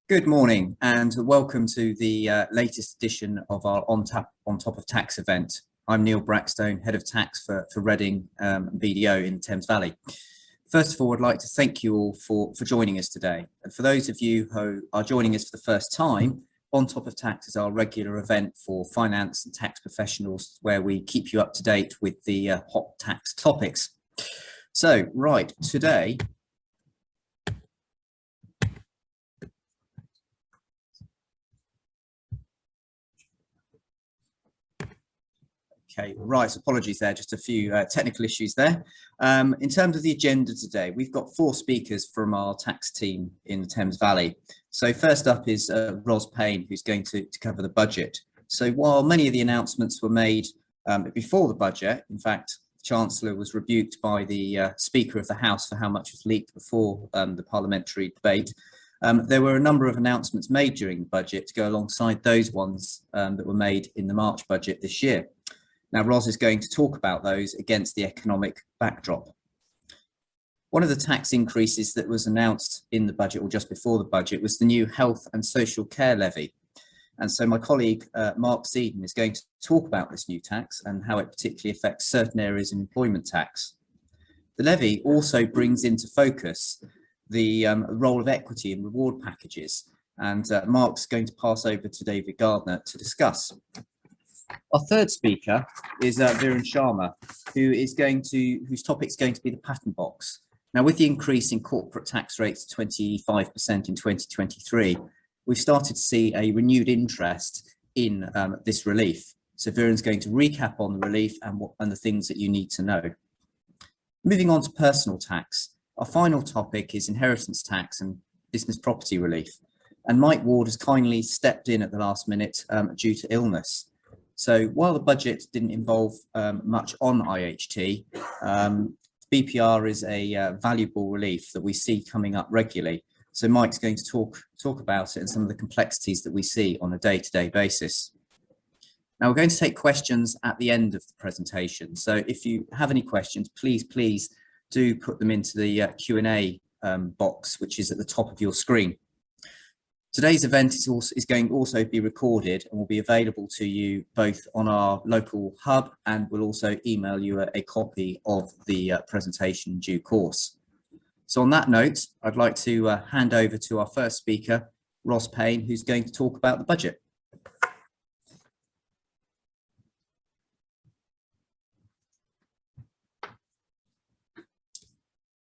Good morning and welcome to the latest edition of our On Top of Tax event. I'm Neil Brackstone, Head of Tax for Reading BDO in the Thames Valley. First of all, I'd like to thank you all for joining us today. And for those of you who are joining us for the first time, On Top of Tax is our regular event for finance and tax professionals where we keep you up to date with the hot tax topics. So, right, today, okay, right, so apologies there, just a few technical issues there. In terms of the agenda today, we've got 4 speakers from our tax team in the Thames Valley. So first up is Ros Payne, who's going to cover the budget. So while many of the announcements were made before the budget, in fact, the Chancellor was rebuked by the Speaker of the House for how much was leaked before the parliamentary debate. There were a number of announcements made during the budget to go alongside those ones that were made in the March budget this year. Now, Ros is going to talk about those against the economic backdrop. One of the tax increases that was announced in the budget or just before the budget was the new Health and Social Care Levy. And so my colleague, Mark Seaton, is going to talk about this new tax and how it particularly affects certain areas of employment tax. The levy also brings into focus the role of equity in reward packages. And Mark's going to pass over to David Gardner to discuss. Our third speaker is Viren Sharma, whose topic is going to be the patent box. Now, with the increase in corporate tax rates to 25% in 2023, we've started to see a renewed interest in this relief. So Viren's going to recap on the relief and the things that you need to know. Moving on to personal tax, our final topic is inheritance tax and business property relief. And Mike Ward has kindly stepped in at the last minute due to illness. So while the budget didn't involve much on IHT, BPR is a valuable relief that we see coming up regularly. So Mike's going to talk about it and some of the complexities that we see on a day-to-day basis. Now we're going to take questions at the end of the presentation. So if you have any questions, please do put them into the Q&A box, which is at the top of your screen. Today's event is going to also be recorded and will be available to you both on our local hub, and we'll also email you a copy of the presentation in due course. So on that note, I'd like to hand over to our first speaker, Ros Payne, who's going to talk about the budget.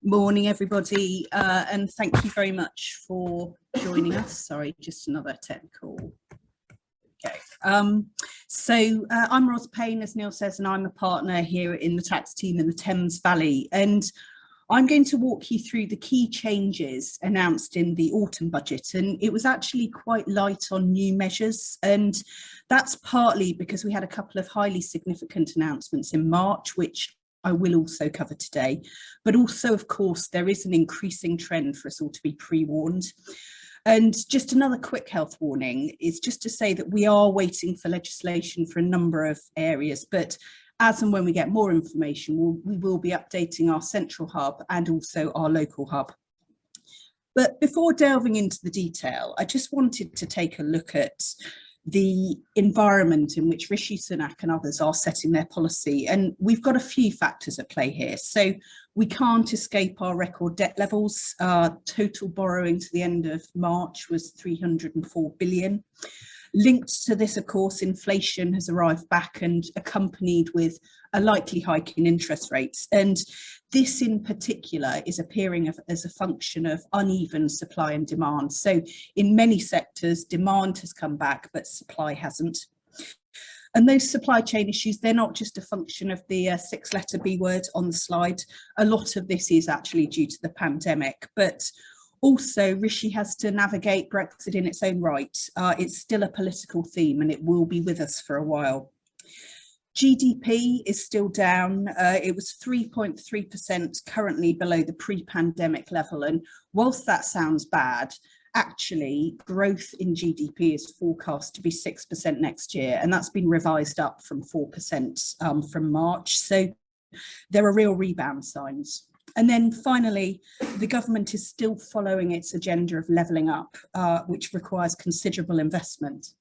Morning, everybody, and thank you very much for joining us. Sorry, just another technical. Okay. I'm Ros Payne, as Neil says, and I'm a partner here in the tax team in the Thames Valley. And I'm going to walk you through the key changes announced in the autumn budget. And it was actually quite light on new measures. And that's partly because we had a couple of highly significant announcements in March, which I will also cover today, but also, of course, there is an increasing trend for us all to be pre-warned. And just another quick health warning is just to say that we are waiting for legislation for a number of areas, but as and when we get more information, we will be updating our central hub and also our local hub. But before delving into the detail, I just wanted to take a look at the environment in which Rishi Sunak and others are setting their policy. And we've got a few factors at play here. So we can't escape our record debt levels. Total borrowing to the end of March was 304 billion. Linked to this, of course, inflation has arrived back and accompanied with a likely hike in interest rates. And this in particular is appearing as a function of uneven supply and demand. So in many sectors, demand has come back, but supply hasn't. And those supply chain issues, they're not just a function of the 6-letter B word on the slide. A lot of this is actually due to the pandemic, but also, Rishi has to navigate Brexit in its own right. It's still a political theme and it will be with us for a while. GDP is still down. It was 3.3%, currently below the pre-pandemic level. And whilst that sounds bad, actually growth in GDP is forecast to be 6% next year. And that's been revised up from 4% from March. So there are real rebound signs. And then finally, the government is still following its agenda of levelling up, which requires considerable investment.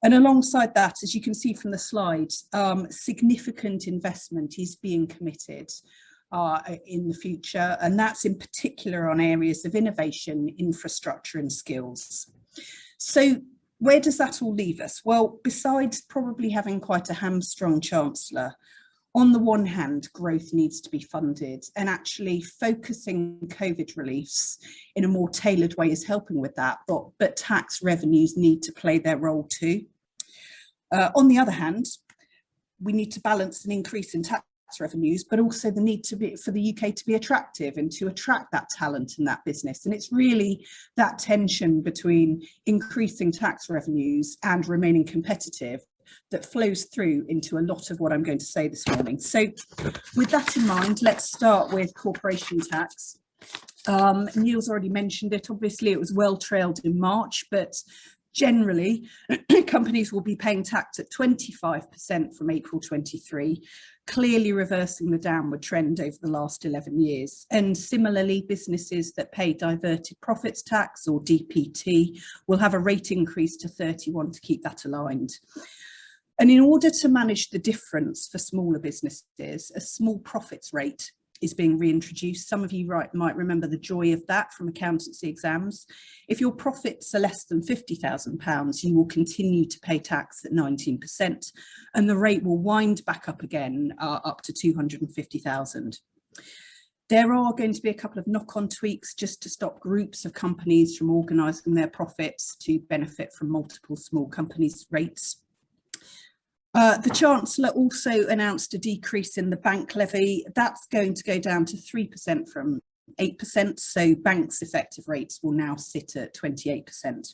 And alongside that, as you can see from the slides, significant investment is being committed in the future, and that's in particular on areas of innovation, infrastructure and skills. So where does that all leave us? Well, besides probably having quite a hamstrung Chancellor, on the one hand, growth needs to be funded, and actually focusing COVID reliefs in a more tailored way is helping with that, but tax revenues need to play their role too. On the other hand, we need to balance an increase in tax revenues, but also the need for the UK to be attractive and to attract that talent in that business. And it's really that tension between increasing tax revenues and remaining competitive that flows through into a lot of what I'm going to say this morning. So with that in mind, let's start with corporation tax. Neil's already mentioned it. Obviously, it was well trailed in March, but generally, companies will be paying tax at 25% from April 23, clearly reversing the downward trend over the last 11 years. And similarly, businesses that pay diverted profits tax, or DPT, will have a rate increase to 31 to keep that aligned. And in order to manage the difference for smaller businesses, a small profits rate is being reintroduced. Some of you might remember the joy of that from accountancy exams. If your profits are less than £50,000, you will continue to pay tax at 19%, and the rate will wind back up again up to 250,000. There are going to be a couple of knock-on tweaks just to stop groups of companies from organising their profits to benefit from multiple small companies' rates. The Chancellor also announced a decrease in the bank levy. That's going to go down to 3% from 8%, so banks' effective rates will now sit at 28%.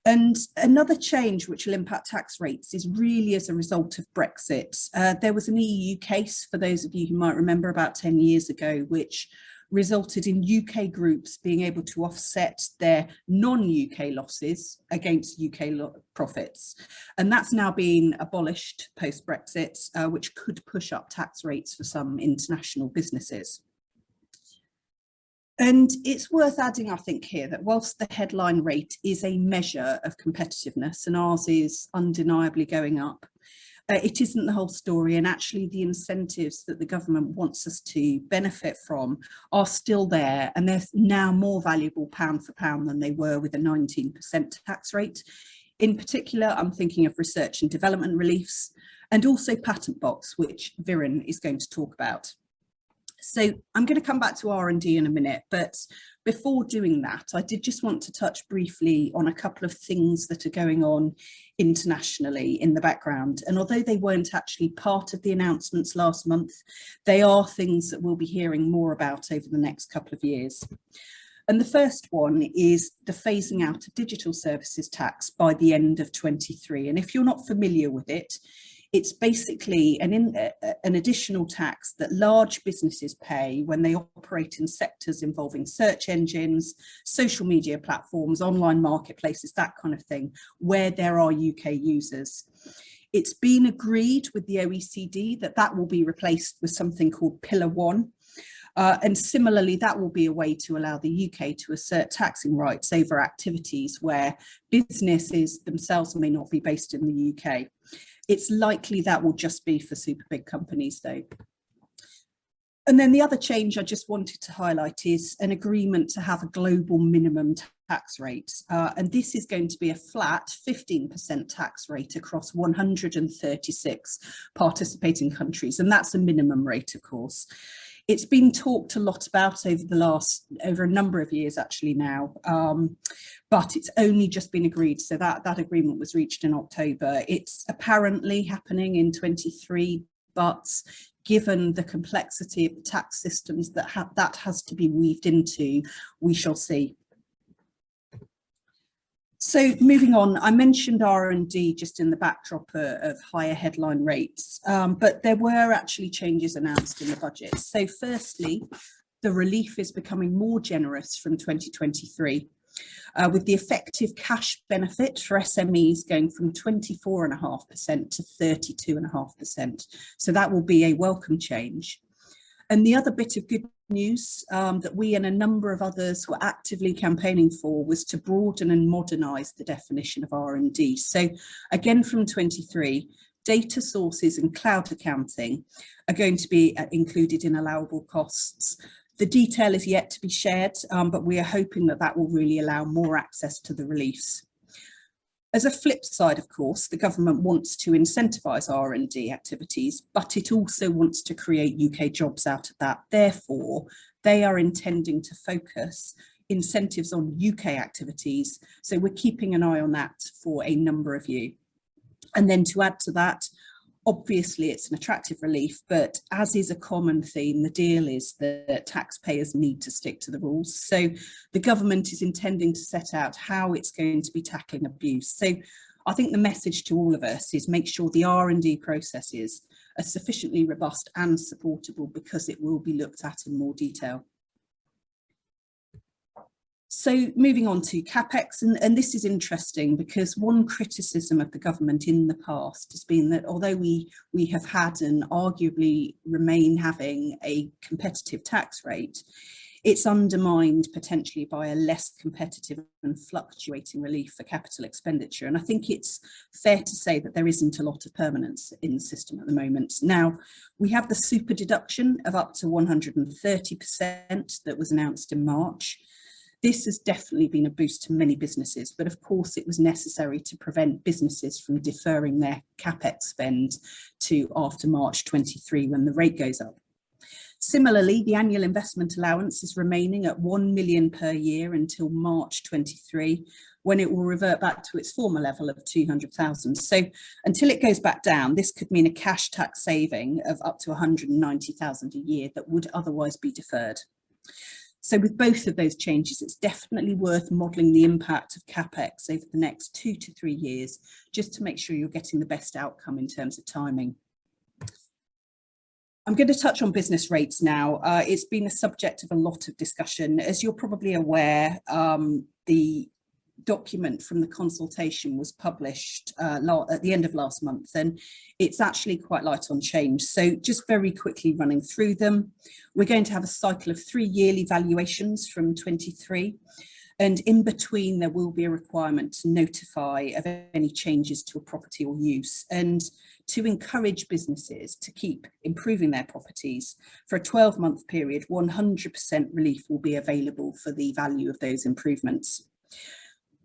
And another change which will impact tax rates is really as a result of Brexit. There was an EU case, for those of you who might remember, about 10 years ago, which resulted in UK groups being able to offset their non-UK losses against UK profits. And that's now been abolished post-Brexit, which could push up tax rates for some international businesses. And it's worth adding, I think, here that whilst the headline rate is a measure of competitiveness, and ours is undeniably going up, it isn't the whole story, and actually the incentives that the government wants us to benefit from are still there, and they're now more valuable pound for pound than they were with a 19% tax rate. In particular, I'm thinking of research and development reliefs, and also patent box, which Viren is going to talk about. So I'm going to come back to R&D in a minute, but before doing that, I did just want to touch briefly on a couple of things that are going on internationally in the background. And although they weren't actually part of the announcements last month, they are things that we'll be hearing more about over the next couple of years. And the first one is the phasing out of digital services tax by the end of 23. And if you're not familiar with it, it's basically an additional tax that large businesses pay when they operate in sectors involving search engines, social media platforms, online marketplaces, that kind of thing, where there are UK users. It's been agreed with the OECD that that will be replaced with something called Pillar 1. And similarly, that will be a way to allow the UK to assert taxing rights over activities where businesses themselves may not be based in the UK. It's likely that will just be for super big companies though. And then the other change I just wanted to highlight is an agreement to have a global minimum tax rate. And this is going to be a flat 15% tax rate across 136 participating countries. And that's a minimum rate, of course. It's been talked a lot about over a number of years actually now, but it's only just been agreed. So that agreement was reached in October. It's apparently happening in 23, but given the complexity of the tax systems that has to be weaved into, we shall see. So moving on, I mentioned R&D just in the backdrop of higher headline rates, but there were actually changes announced in the budget. So firstly, the relief is becoming more generous from 2023, with the effective cash benefit for SMEs going from 24.5% to 32.5%. So that will be a welcome change. And the other bit of good news that we and a number of others were actively campaigning for was to broaden and modernise the definition of R&D. So again, from 23, data sources and cloud accounting are going to be included in allowable costs. The detail is yet to be shared, but we are hoping that that will really allow more access to the reliefs. As a flip side, of course, the government wants to incentivise R&D activities, but it also wants to create UK jobs out of that. Therefore, they are intending to focus incentives on UK activities. So we're keeping an eye on that for a number of you. And then to add to that, obviously it's an attractive relief, but as is a common theme, the deal is that taxpayers need to stick to the rules. So the government is intending to set out how it's going to be tackling abuse. So I think the message to all of us is make sure the R&D processes are sufficiently robust and supportable, because it will be looked at in more detail. So moving on to CapEx, and this is interesting because one criticism of the government in the past has been that although we have had and arguably remain having a competitive tax rate, it's undermined potentially by a less competitive and fluctuating relief for capital expenditure. And I think it's fair to say that there isn't a lot of permanence in the system at the moment. Now, we have the super deduction of up to 130% that was announced in March. This has definitely been a boost to many businesses, but of course it was necessary to prevent businesses from deferring their CapEx spend to after March 23 when the rate goes up. Similarly, the annual investment allowance is remaining at 1 million per year until March 23, when it will revert back to its former level of 200,000. So until it goes back down, this could mean a cash tax saving of up to 190,000 a year that would otherwise be deferred. So with both of those changes, it's definitely worth modelling the impact of CapEx over the next 2 to 3 years, just to make sure you're getting the best outcome in terms of timing. I'm going to touch on business rates now. It's been a subject of a lot of discussion. As you're probably aware, the document from the consultation was published at the end of last month, and it's actually quite light on change. So just very quickly running through them, we're going to have a cycle of 3 yearly valuations from 23, and in between there will be a requirement to notify of any changes to a property or use, and to encourage businesses to keep improving their properties. For a 12-month period, 100% relief will be available for the value of those improvements.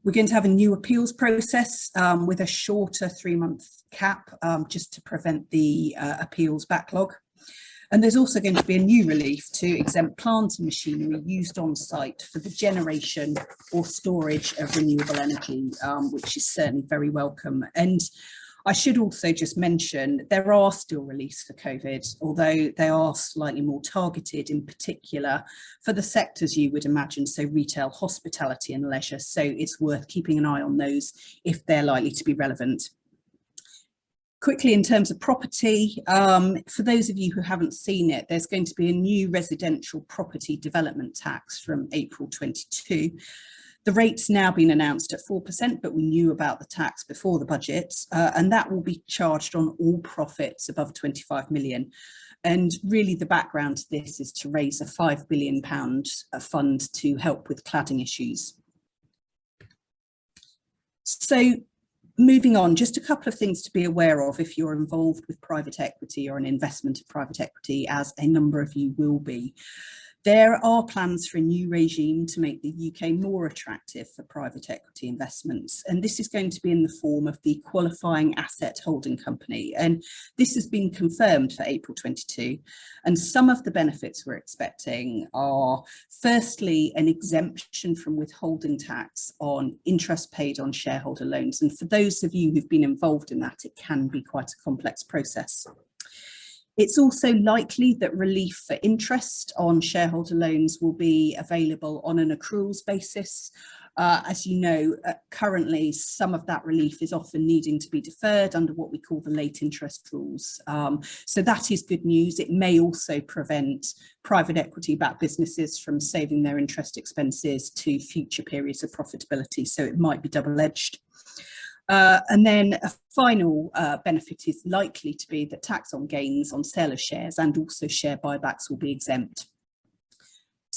We're going to have a new appeals process with a shorter 3-month cap, just to prevent the appeals backlog. And there's also going to be a new relief to exempt plant and machinery used on site for the generation or storage of renewable energy, which is certainly very welcome. And I should also just mention there are still reliefs for COVID, although they are slightly more targeted, in particular for the sectors you would imagine, so retail, hospitality and leisure. So it's worth keeping an eye on those if they're likely to be relevant. Quickly, in terms of property, for those of you who haven't seen it, there's going to be a new residential property development tax from April 22. The rate's now been announced at 4%, but we knew about the tax before the budget, and that will be charged on all profits above 25 million. And really the background to this is to raise a £5 billion fund to help with cladding issues. So moving on, just a couple of things to be aware of if you're involved with private equity or an investment in private equity, as a number of you will be. There are plans for a new regime to make the UK more attractive for private equity investments, and this is going to be in the form of the qualifying asset holding company, and this has been confirmed for April 22, and some of the benefits we're expecting are firstly an exemption from withholding tax on interest paid on shareholder loans, and for those of you who've been involved in that, it can be quite a complex process. It's also likely that relief for interest on shareholder loans will be available on an accruals basis. As you know, currently some of that relief is often needing to be deferred under what we call the late interest rules. So that is good news. It may also prevent private equity-backed businesses from saving their interest expenses to future periods of profitability. So it might be double-edged. And then a final benefit is likely to be that tax on gains on sale of shares and also share buybacks will be exempt.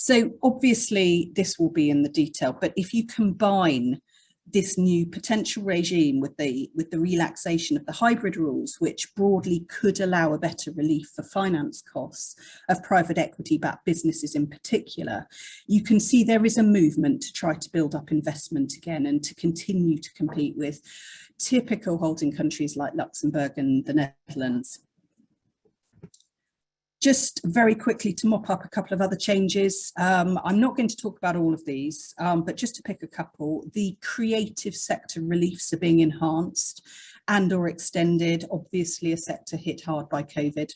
So obviously this will be in the detail, but if you combine this new potential regime with the relaxation of the hybrid rules, which broadly could allow a better relief for finance costs of private equity-backed businesses in particular, you can see there is a movement to try to build up investment again and to continue to compete with typical holding countries like Luxembourg and the Netherlands. Just very quickly to mop up a couple of other changes. I'm not going to talk about all of these, but just to pick a couple, the creative sector reliefs are being enhanced and or extended, obviously a sector hit hard by COVID.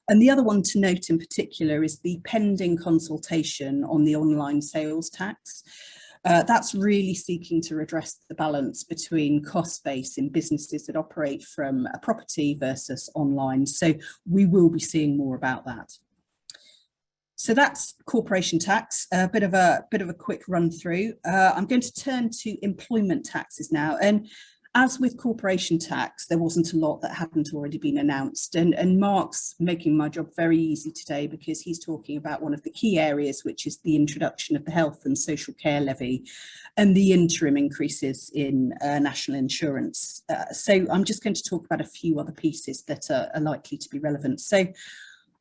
And the other one to note in particular is the pending consultation on the online sales tax. That's really seeking to redress the balance between cost base in businesses that operate from a property versus online. So we will be seeing more about that. So that's corporation tax, a bit of a quick run through. I'm going to turn to employment taxes now. And as with corporation tax, there wasn't a lot that hadn't already been announced. And Mark's making my job very easy today because he's talking about one of the key areas, which is the introduction of the Health and Social Care Levy and the interim increases in national insurance. So I'm just going to talk about a few other pieces that are likely to be relevant. So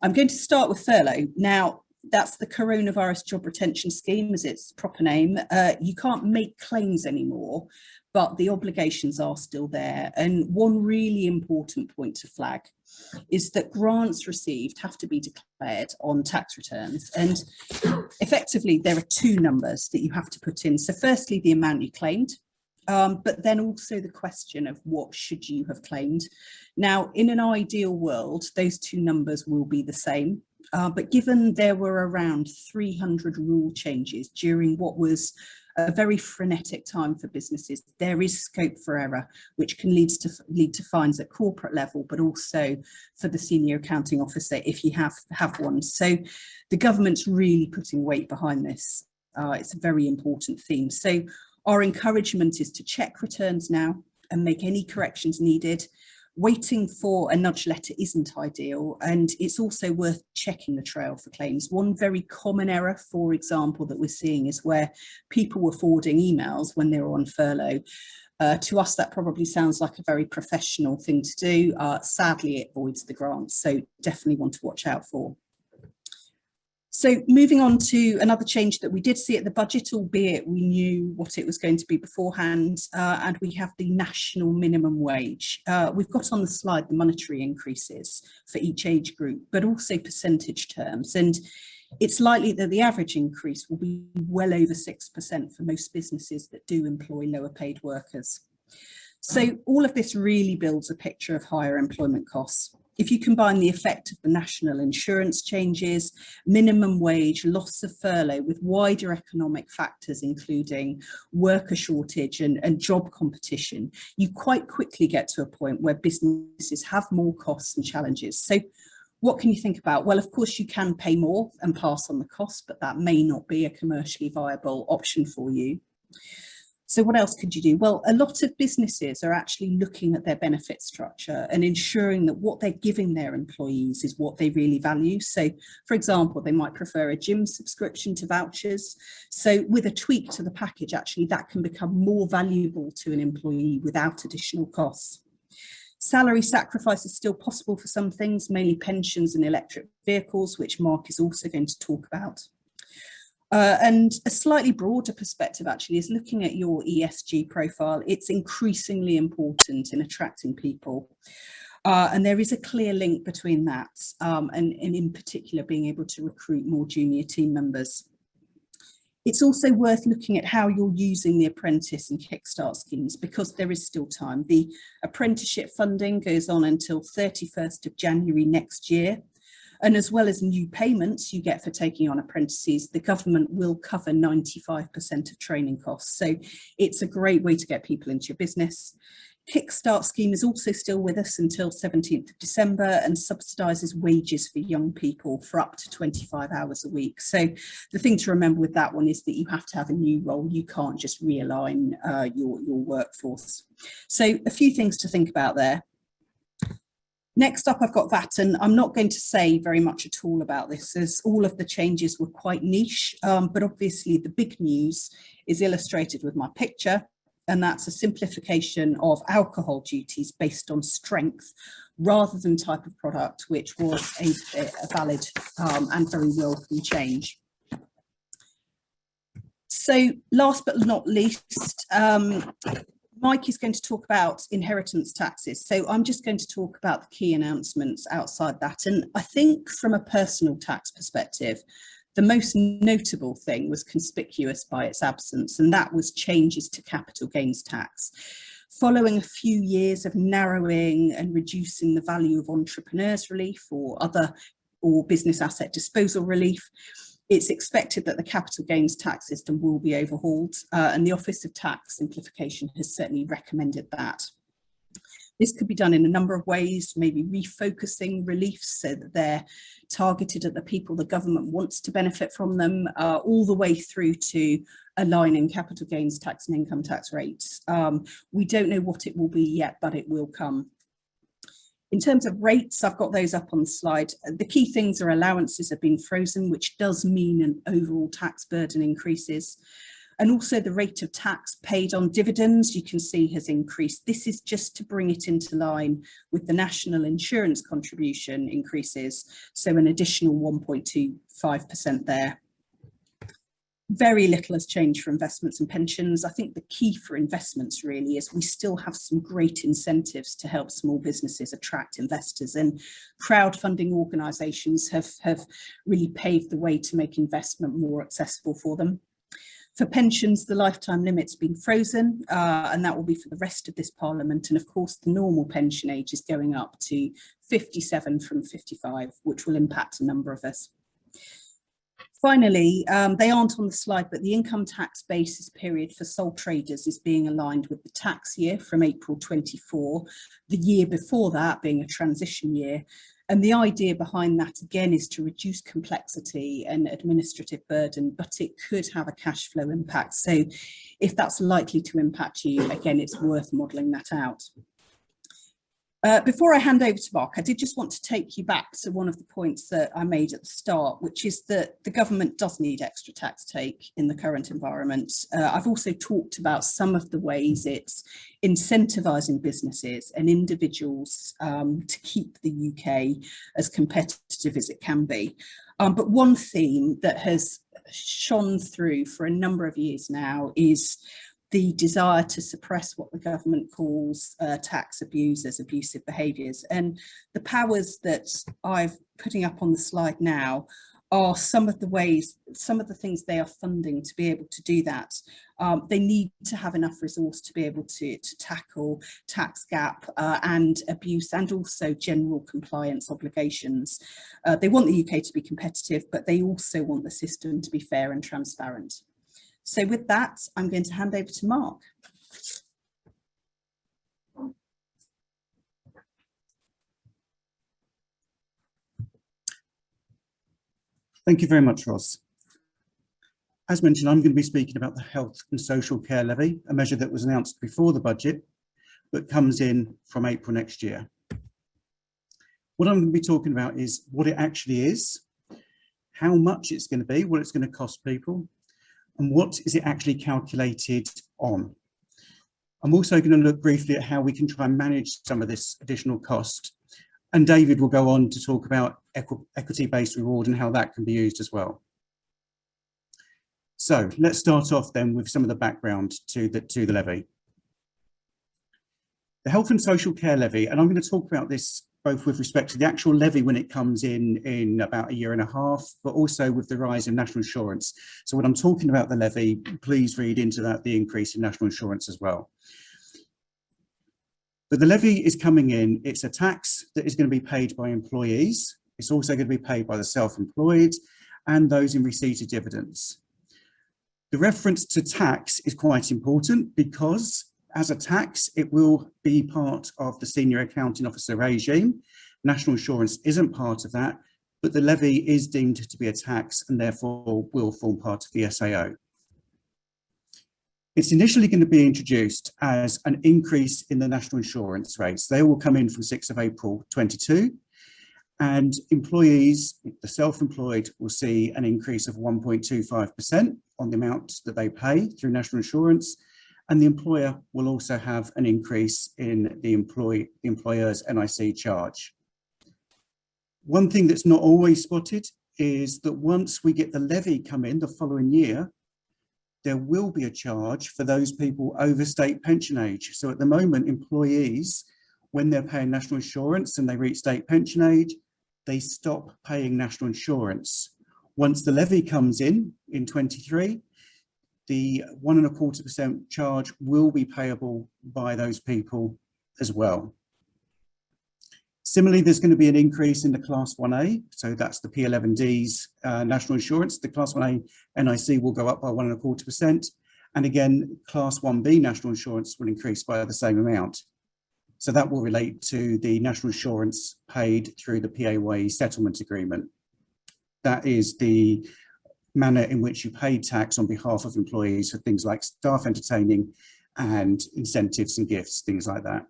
I'm going to start with furlough. Now, that's the Coronavirus Job Retention Scheme, as its proper name. You can't make claims anymore, but the obligations are still there. And one really important point to flag is that grants received have to be declared on tax returns. And effectively, there are two numbers that you have to put in. So firstly, the amount you claimed, but then also the question of what should you have claimed. Now, in an ideal world, those two numbers will be the same. But given there were around 300 rule changes during what was a very frenetic time for businesses, there is scope for error, which can lead to fines at corporate level, but also for the senior accounting officer if you have one. So the government's really putting weight behind this. It's a very important theme. So our encouragement is to check returns now and make any corrections needed. Waiting for a nudge letter isn't ideal, and it's also worth checking the trail for claims. One very common error, for example, that we're seeing is where people were forwarding emails when they were on furlough. To us, that probably sounds like a very professional thing to do. Sadly, it voids the grant, so definitely want to watch out for. So moving on to another change that we did see at the budget, albeit we knew what it was going to be beforehand, and we have the national minimum wage. We've got on the slide the monetary increases for each age group, but also percentage terms. And it's likely that the average increase will be well over 6% for most businesses that do employ lower paid workers. So all of this really builds a picture of higher employment costs. If you combine the effect of the national insurance changes, minimum wage, loss of furlough with wider economic factors, including worker shortage and job competition, you quite quickly get to a point where businesses have more costs and challenges. So what can you think about? Well, of course, you can pay more and pass on the cost, but that may not be a commercially viable option for you. So what else could you do? Well, a lot of businesses are actually looking at their benefit structure and ensuring that what they're giving their employees is what they really value. So, for example, they might prefer a gym subscription to vouchers. So with a tweak to the package, actually, that can become more valuable to an employee without additional costs. Salary sacrifice is still possible for some things, mainly pensions and electric vehicles, which Mark is also going to talk about. And a slightly broader perspective actually is looking at your ESG profile. It's increasingly important in attracting people. And there is a clear link between that and in particular being able to recruit more junior team members. It's also worth looking at how you're using the apprentice and kickstart schemes because there is still time. The apprenticeship funding goes on until 31st of January next year. And as well as new payments you get for taking on apprentices, the government will cover 95% of training costs. So it's a great way to get people into your business. Kickstart scheme is also still with us until 17th of December and subsidises wages for young people for up to 25 hours a week. So the thing to remember with that one is that you have to have a new role. You can't just realign your workforce. So a few things to think about there. Next up, I've got that, and I'm not going to say very much at all about this, as all of the changes were quite niche, but obviously the big news is illustrated with my picture, and that's a simplification of alcohol duties based on strength rather than type of product, which was a valid and very welcome change. So last but not least, Mike is going to talk about inheritance taxes. So I'm just going to talk about the key announcements outside that. And I think from a personal tax perspective, the most notable thing was conspicuous by its absence, and that was changes to capital gains tax. Following a few years of narrowing and reducing the value of entrepreneurs relief or business asset disposal relief, it's expected that the capital gains tax system will be overhauled, and the Office of Tax Simplification has certainly recommended that. This could be done in a number of ways, maybe refocusing reliefs so that they're targeted at the people the government wants to benefit from them, all the way through to aligning capital gains tax and income tax rates. We don't know what it will be yet, but it will come. In terms of rates, I've got those up on the slide. The key things are allowances have been frozen, which does mean an overall tax burden increases. And also the rate of tax paid on dividends, you can see, has increased. This is just to bring it into line with the national insurance contribution increases, so an additional 1.25% there. Very little has changed for investments and pensions. I think the key for investments really is we still have some great incentives to help small businesses attract investors, and crowdfunding organisations have really paved the way to make investment more accessible for them. For pensions, the lifetime limit's been frozen, and that will be for the rest of this Parliament. And of course, the normal pension age is going up to 57 from 55, which will impact a number of us. Finally, they aren't on the slide, but the income tax basis period for sole traders is being aligned with the tax year from April 24, the year before that being a transition year. And the idea behind that, again, is to reduce complexity and administrative burden, but it could have a cash flow impact. So if that's likely to impact you, again, it's worth modelling that out. Before I hand over to Mark, I did just want to take you back to one of the points that I made at the start, which is that the government does need extra tax take in the current environment. I've also talked about some of the ways it's incentivising businesses and individuals to keep the UK as competitive as it can be. But one theme that has shone through for a number of years now is the desire to suppress what the government calls tax abusers, abusive behaviours. And the powers that I'm putting up on the slide now are some of the ways, some of the things they are funding to be able to do that. They need to have enough resource to be able to tackle tax gap and abuse, and also general compliance obligations. They want the UK to be competitive, but they also want the system to be fair and transparent. So with that, I'm going to hand over to Mark. Thank you very much, Ross. As mentioned, I'm going to be speaking about the Health and Social Care Levy, a measure that was announced before the budget, but comes in from April next year. What I'm going to be talking about is what it actually is, how much it's going to be, what it's going to cost people, and what is it actually calculated on. I'm also going to look briefly at how we can try and manage some of this additional cost. And David will go on to talk about equity-based reward and how that can be used as well. So let's start off then with some of the background to the levy. The Health and Social Care Levy, and I'm going to talk about this both with respect to the actual levy when it comes in about a year and a half, but also with the rise in national insurance. So when I'm talking about the levy, please read into that the increase in national insurance as well. But the levy is coming in, it's a tax that is going to be paid by employees. It's also going to be paid by the self-employed and those in receipt of dividends. The reference to tax is quite important because as a tax, it will be part of the senior accounting officer regime. National insurance isn't part of that, but the levy is deemed to be a tax and therefore will form part of the SAO. It's initially going to be introduced as an increase in the national insurance rates. They will come in from 6th of April 22, and employees, the self-employed, will see an increase of 1.25% on the amount that they pay through national insurance, and the employer will also have an increase in the employer's NIC charge. One thing that's not always spotted is that once we get the levy come in the following year, there will be a charge for those people over state pension age. So at the moment, employees, when they're paying national insurance and they reach state pension age, they stop paying national insurance. Once the levy comes in 23, the 1.25% charge will be payable by those people as well. Similarly, there's going to be an increase in the Class 1A, so that's the P11D's national insurance. The Class 1A NIC will go up by 1.25%, and again, Class 1B national insurance will increase by the same amount. So that will relate to the national insurance paid through the PAYE settlement agreement. That is the manner in which you pay tax on behalf of employees for things like staff entertaining and incentives and gifts, things like that.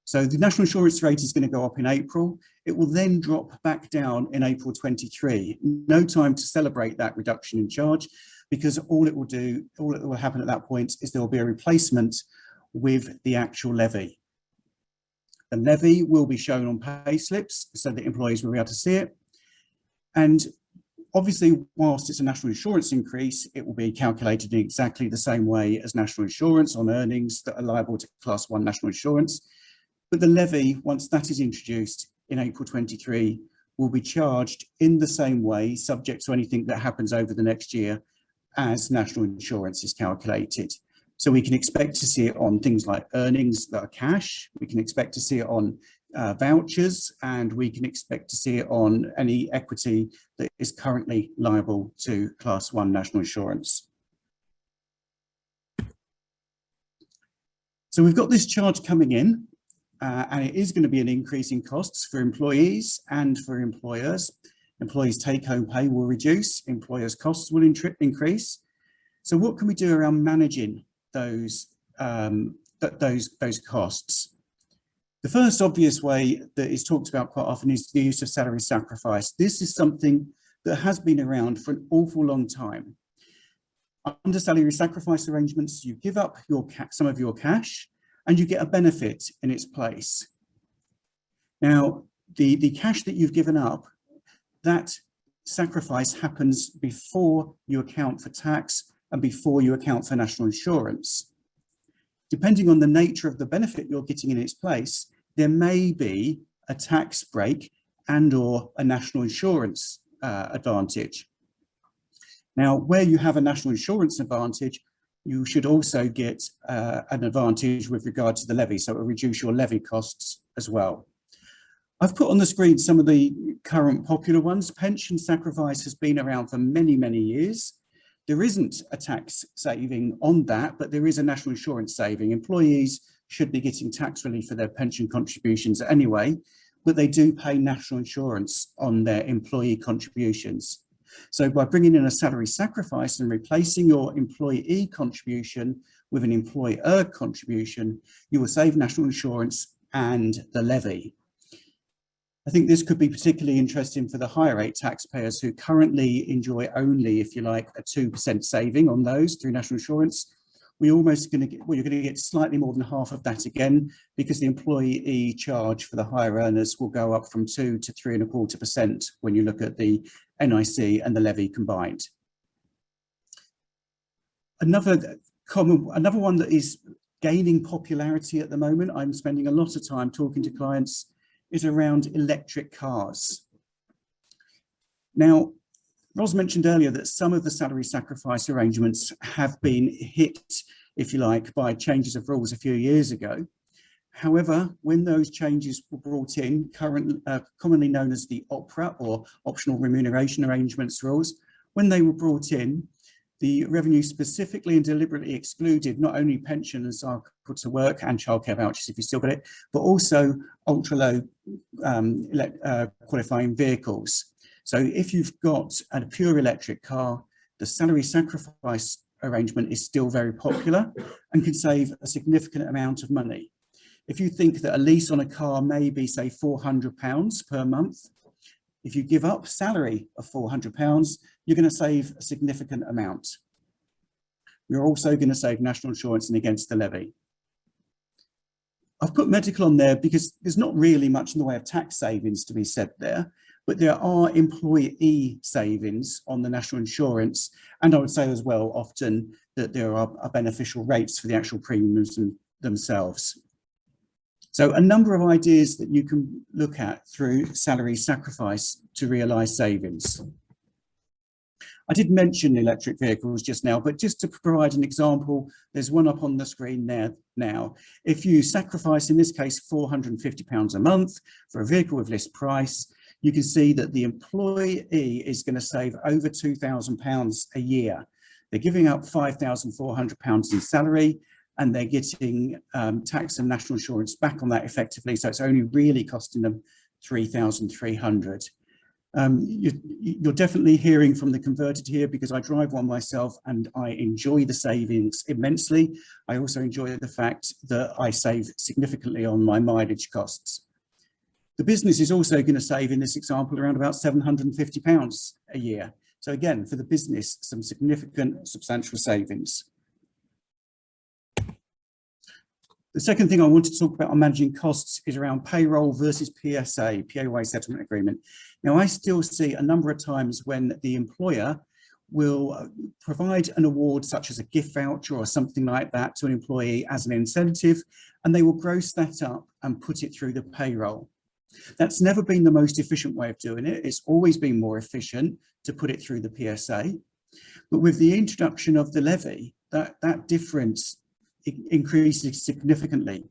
So the national insurance rate is going to go up in April. It will then drop back down in April 23. No time to celebrate that reduction in charge, because all that will happen at that point is there will be a replacement with the actual levy. The levy will be shown on pay slips so that employees will be able to see it. And obviously, whilst it's a national insurance increase, it will be calculated in exactly the same way as national insurance on earnings that are liable to Class 1 national insurance. But the levy, once that is introduced in April 23, will be charged in the same way, subject to anything that happens over the next year, as national insurance is calculated. So we can expect to see it on things like earnings that are cash, we can expect to see it on vouchers, and we can expect to see it on any equity that is currently liable to Class 1 national insurance. So we've got this charge coming in. And it is going to be an increase in costs for employees and for employers. Employees' take-home pay will reduce, employers' costs will increase. So what can we do around managing those costs? The first obvious way that is talked about quite often is the use of salary sacrifice. This is something that has been around for an awful long time. Under salary sacrifice arrangements, you give up some of your cash, and you get a benefit in its place. Now, the cash that you've given up, that sacrifice happens before you account for tax and before you account for national insurance. Depending on the nature of the benefit you're getting in its place, there may be a tax break and or a national insurance advantage. Now, where you have a national insurance advantage, you should also get an advantage with regard to the levy, so it will reduce your levy costs as well. I've put on the screen some of the current popular ones. Pension sacrifice has been around for many, many years. There isn't a tax saving on that, but there is a national insurance saving. Employees should be getting tax relief for their pension contributions anyway, but they do pay national insurance on their employee contributions. So by bringing in a salary sacrifice and replacing your employee contribution with an employer contribution, you will save national insurance and the levy. I think this could be particularly interesting for the higher rate taxpayers who currently enjoy only, if you like, a 2% saving on those through national insurance. You're going to get slightly more than half of that again, because the employee charge for the higher earners will go up from 2 to 3.25% when you look at the NIC and the levy combined. Another one that is gaining popularity at the moment, I'm spending a lot of time talking to clients, is around electric cars. Now, Ros mentioned earlier that some of the salary sacrifice arrangements have been hit, if you like, by changes of rules a few years ago. However, when those changes were brought in, commonly known as the OPRA, or Optional Remuneration Arrangements rules, when they were brought in, the revenue specifically and deliberately excluded not only pension and cycle to work and childcare vouchers, if you still got it, but also ultra-low qualifying vehicles. So if you've got a pure electric car, the salary sacrifice arrangement is still very popular and can save a significant amount of money. If you think that a lease on a car may be, say, £400 per month, if you give up salary of £400, you're going to save a significant amount. You're also going to save national insurance and against the levy. I've put medical on there because there's not really much in the way of tax savings to be said there, but there are employee savings on the national insurance. And I would say as well, often that there are beneficial rates for the actual premiums themselves. So a number of ideas that you can look at through salary sacrifice to realise savings. I did mention electric vehicles just now, but just to provide an example, there's one up on the screen there now. If you sacrifice, in this case, £450 a month for a vehicle with list price, you can see that the employee is going to save over £2,000 a year. They're giving up £5,400 in salary, and they're getting tax and national insurance back on that effectively. So it's only really costing them £3,300. You're definitely hearing from the converted here, because I drive one myself and I enjoy the savings immensely. I also enjoy the fact that I save significantly on my mileage costs. The business is also going to save, in this example, around about £750 a year. So again, for the business, some significant, substantial savings. The second thing I wanted to talk about on managing costs is around payroll versus PSA, PAYE settlement agreement. Now, I still see a number of times when the employer will provide an award such as a gift voucher or something like that to an employee as an incentive, and they will gross that up and put it through the payroll. That's never been the most efficient way of doing it. It's always been more efficient to put it through the PSA. But with the introduction of the levy, that difference increases significantly.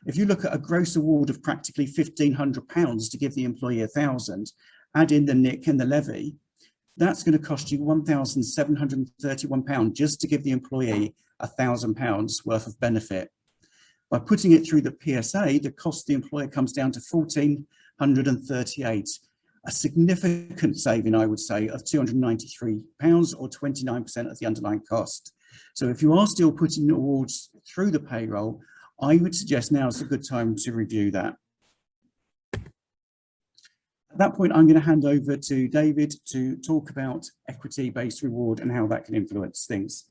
If you look at a gross award of practically £1,500 to give the employee £1,000, add in the NIC and the levy, that's going to cost you £1,731 just to give the employee £1,000 worth of benefit. By putting it through the PSA, the cost of the employer comes down to £1,438, a significant saving, I would say, of £293 or 29% of the underlying cost. So if you are still putting awards through the payroll, I would suggest now is a good time to review that. At that point, I'm going to hand over to David to talk about equity-based reward and how that can influence things.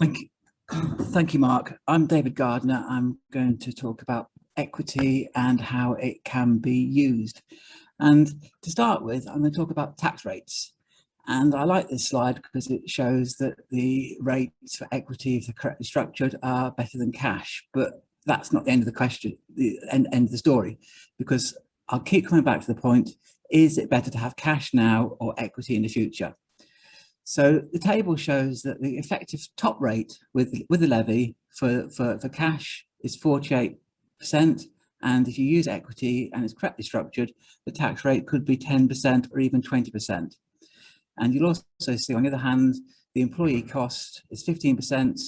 Thank you, Mark. I'm David Gardner. I'm going to talk about equity and how it can be used. And to start with, I'm going to talk about tax rates. And I like this slide because it shows that the rates for equity, if they're correctly structured, are better than cash. But that's not the end of the question, the end of the story, because I'll keep coming back to the point, is it better to have cash now or equity in the future? So the table shows that the effective top rate with the levy for cash is 48%. And if you use equity and it's correctly structured, the tax rate could be 10% or even 20%. And you'll also see, on the other hand, the employee cost is 15%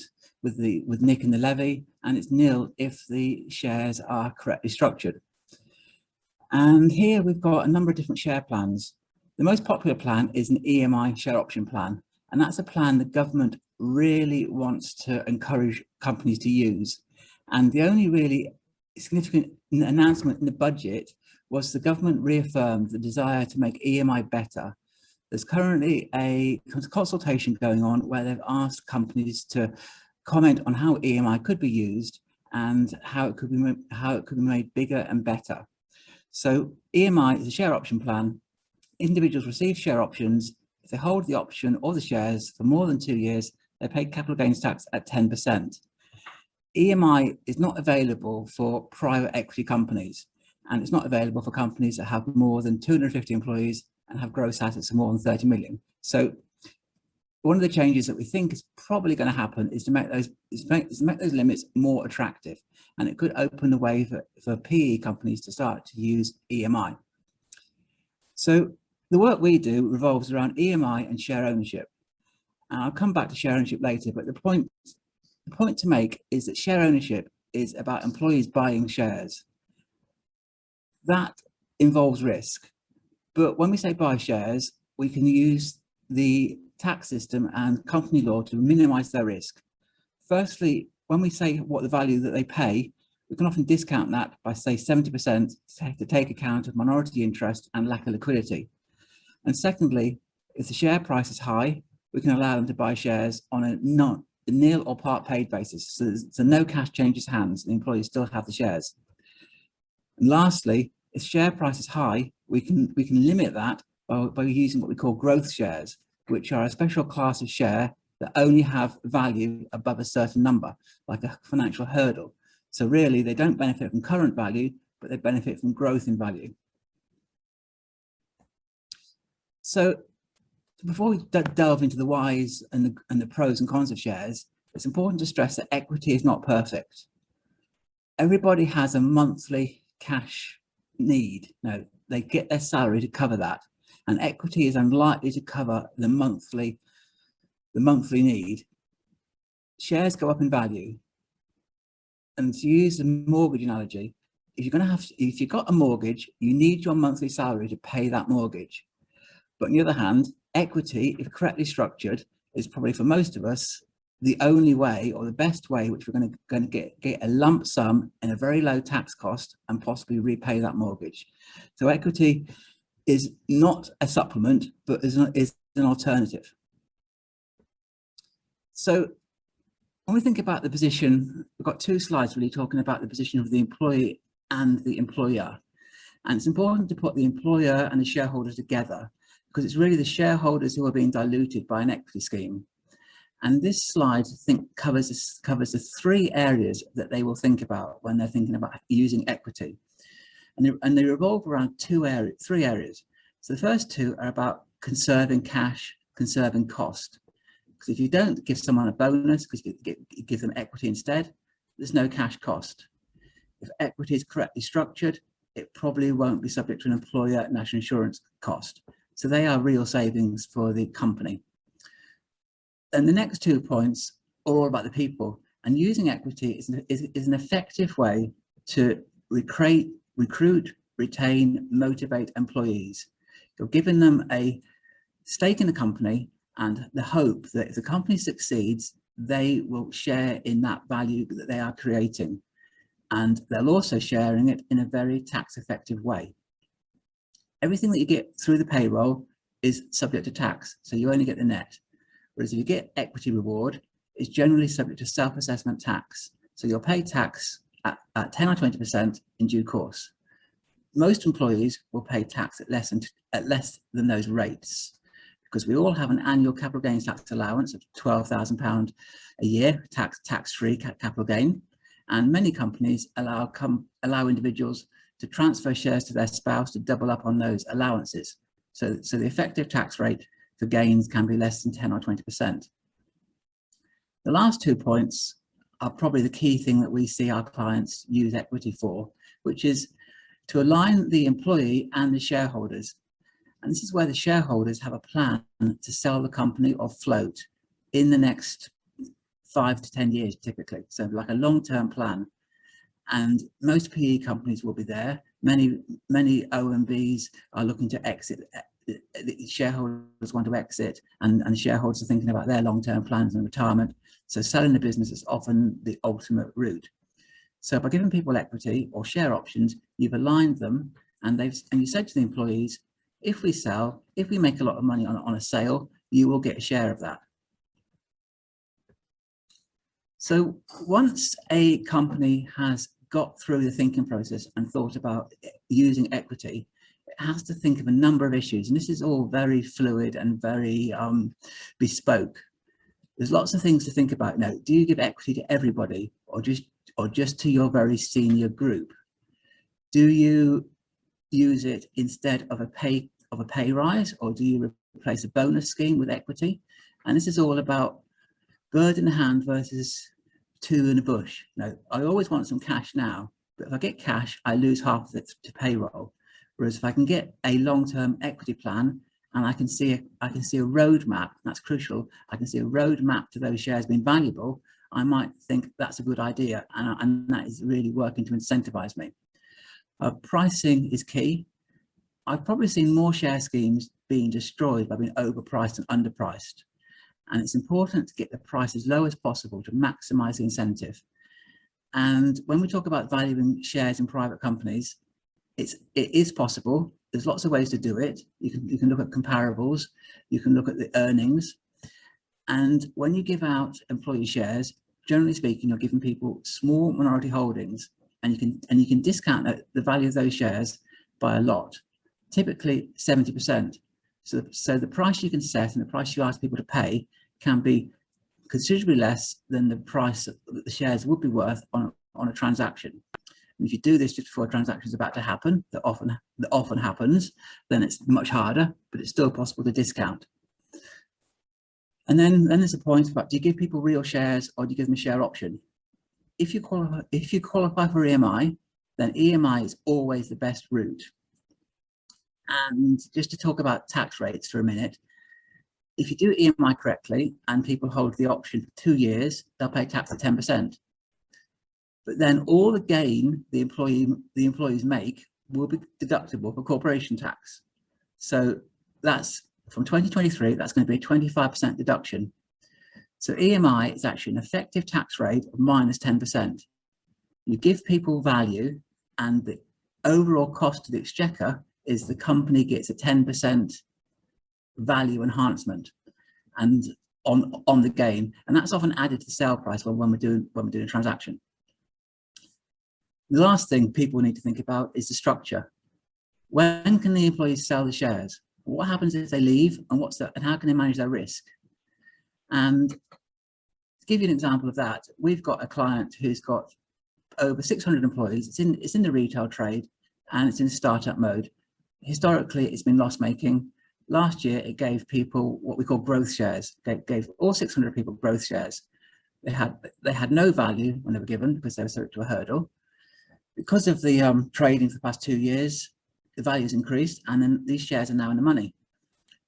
with NIC and the levy, and it's nil if the shares are correctly structured. And here we've got a number of different share plans. The most popular plan is an EMI share option plan, and that's a plan the government really wants to encourage companies to use. And the only really significant announcement in the budget was the government reaffirmed the desire to make EMI better. There's currently a consultation going on where they've asked companies to comment on how EMI could be used and how it could be made bigger and better. So EMI is a share option plan. Individuals receive share options. If they hold the option or the shares for more than 2 years, they pay capital gains tax at 10%. EMI is not available for private equity companies, and it's not available for companies that have more than 250 employees and have gross assets of more than 30 million. So one of the changes that we think is probably going to happen is to make those limits more attractive, and it could open the way for PE companies to start to use EMI. So the work we do revolves around EMI and share ownership. And I'll come back to share ownership later, but the point to make is that share ownership is about employees buying shares. That involves risk. But when we say buy shares, we can use the tax system and company law to minimize their risk. Firstly, when we say what the value that they pay, we can often discount that by say 70% to take account of minority interest and lack of liquidity. And secondly, if the share price is high, we can allow them to buy shares on a nil or part paid basis. So no cash changes hands, the employees still have the shares. And lastly, if share price is high, we can limit that by using what we call growth shares, which are a special class of share that only have value above a certain number, like a financial hurdle. So really, they don't benefit from current value, but they benefit from growth in value. So before we delve into the whys and the pros and cons of shares, it's important to stress that equity is not perfect. Everybody has a monthly cash need. No, they get their salary to cover that, and equity is unlikely to cover the monthly need. Shares go up in value, and to use the mortgage analogy, if you've got a mortgage, you need your monthly salary to pay that mortgage. But on the other hand, equity, if correctly structured, is probably for most of us the only way or the best way which we're going to get a lump sum and a very low tax cost and possibly repay that mortgage. So equity is not a supplement, but is an alternative. So when we think about the position, we've got two slides really talking about the position of the employee and the employer. And it's important to put the employer and the shareholder together, because it's really the shareholders who are being diluted by an equity scheme. And this slide, I think, covers the three areas that they will think about when they're thinking about using equity. And they revolve around three areas. So the first two are about conserving cash, conserving cost. Because if you don't give someone a bonus, because you give them equity instead, there's no cash cost. If equity is correctly structured, it probably won't be subject to an employer national insurance cost. So they are real savings for the company. And the next 2 points are all about the people. And using equity is an effective way to recruit, retain, motivate employees. You're giving them a stake in the company and the hope that if the company succeeds, they will share in that value that they are creating. And they'll also sharing it in a very tax effective way. Everything that you get through the payroll is subject to tax, so you only get the net. Whereas if you get equity reward, it's generally subject to self-assessment tax. So you'll pay tax at 10 or 20% in due course. Most employees will pay tax at less than those rates, because we all have an annual capital gains tax allowance of £12,000 a year, tax-free capital gain. And many companies allow individuals to transfer shares to their spouse to double up on those allowances. So the effective tax rate for gains can be less than 10 or 20%. The last 2 points are probably the key thing that we see our clients use equity for, which is to align the employee and the shareholders. And this is where the shareholders have a plan to sell the company or float in the next 5 to 10 years, typically. So like a long-term plan. And most PE companies will be there. Many OMBs are looking to exit. The shareholders want to exit, and shareholders are thinking about their long-term plans and retirement. So selling the business is often the ultimate route. So by giving people equity or share options, you've aligned them, and you said to the employees, if we make a lot of money on a sale, you will get a share of that. So once a company has got through the thinking process and thought about using equity, it has to think of a number of issues, and this is all very fluid and very bespoke. There's lots of things to think about. Now, do you give equity to everybody, or just to your very senior group? Do you use it instead of a pay rise, or do you replace a bonus scheme with equity? And this is all about bird in the hand versus two in the bush. Now, I always want some cash now, but if I get cash, I lose half of it to payroll. Whereas if I can get a long-term equity plan and I can see a roadmap, that's crucial. I can see a roadmap to those shares being valuable. I might think that's a good idea, and that is really working to incentivize me. Pricing is key. I've probably seen more share schemes being destroyed by being overpriced and underpriced. And it's important to get the price as low as possible to maximize the incentive. And when we talk about valuing shares in private companies, it is possible. There's lots of ways to do it. You can look at comparables, you can look at the earnings. And when you give out employee shares, generally speaking, you're giving people small minority holdings, and you can discount the value of those shares by a lot, typically 70%. So the price you can set and the price you ask people to pay can be considerably less than the price that the shares would be worth on a transaction. And if you do this just before a transaction is about to happen, that often happens, then it's much harder, but it's still possible to discount. And then there's a point about, do you give people real shares or do you give them a share option? If you qualify for EMI, then EMI is always the best route. And just to talk about tax rates for a minute, if you do EMI correctly and people hold the option for 2 years, they'll pay tax at 10%. But then all the gain the employees make will be deductible for corporation tax. So that's from 2023, that's going to be a 25% deduction. So EMI is actually an effective tax rate of minus 10%. You give people value, and the overall cost to the exchequer is the company gets a 10% value enhancement and on the gain, and that's often added to the sale price when we're doing a transaction. The last thing people need to think about is the structure. When can the employees sell the shares? What happens if they leave, and how can they manage their risk? And to give you an example of that, we've got a client who's got over 600 employees. It's in the retail trade, and it's in startup mode. Historically, it's been loss-making. Last year, it gave people what we call growth shares. It gave all 600 people growth shares. They had no value when they were given because they were subject to a hurdle. Because of the trading for the past 2 years, the value's increased, and then these shares are now in the money.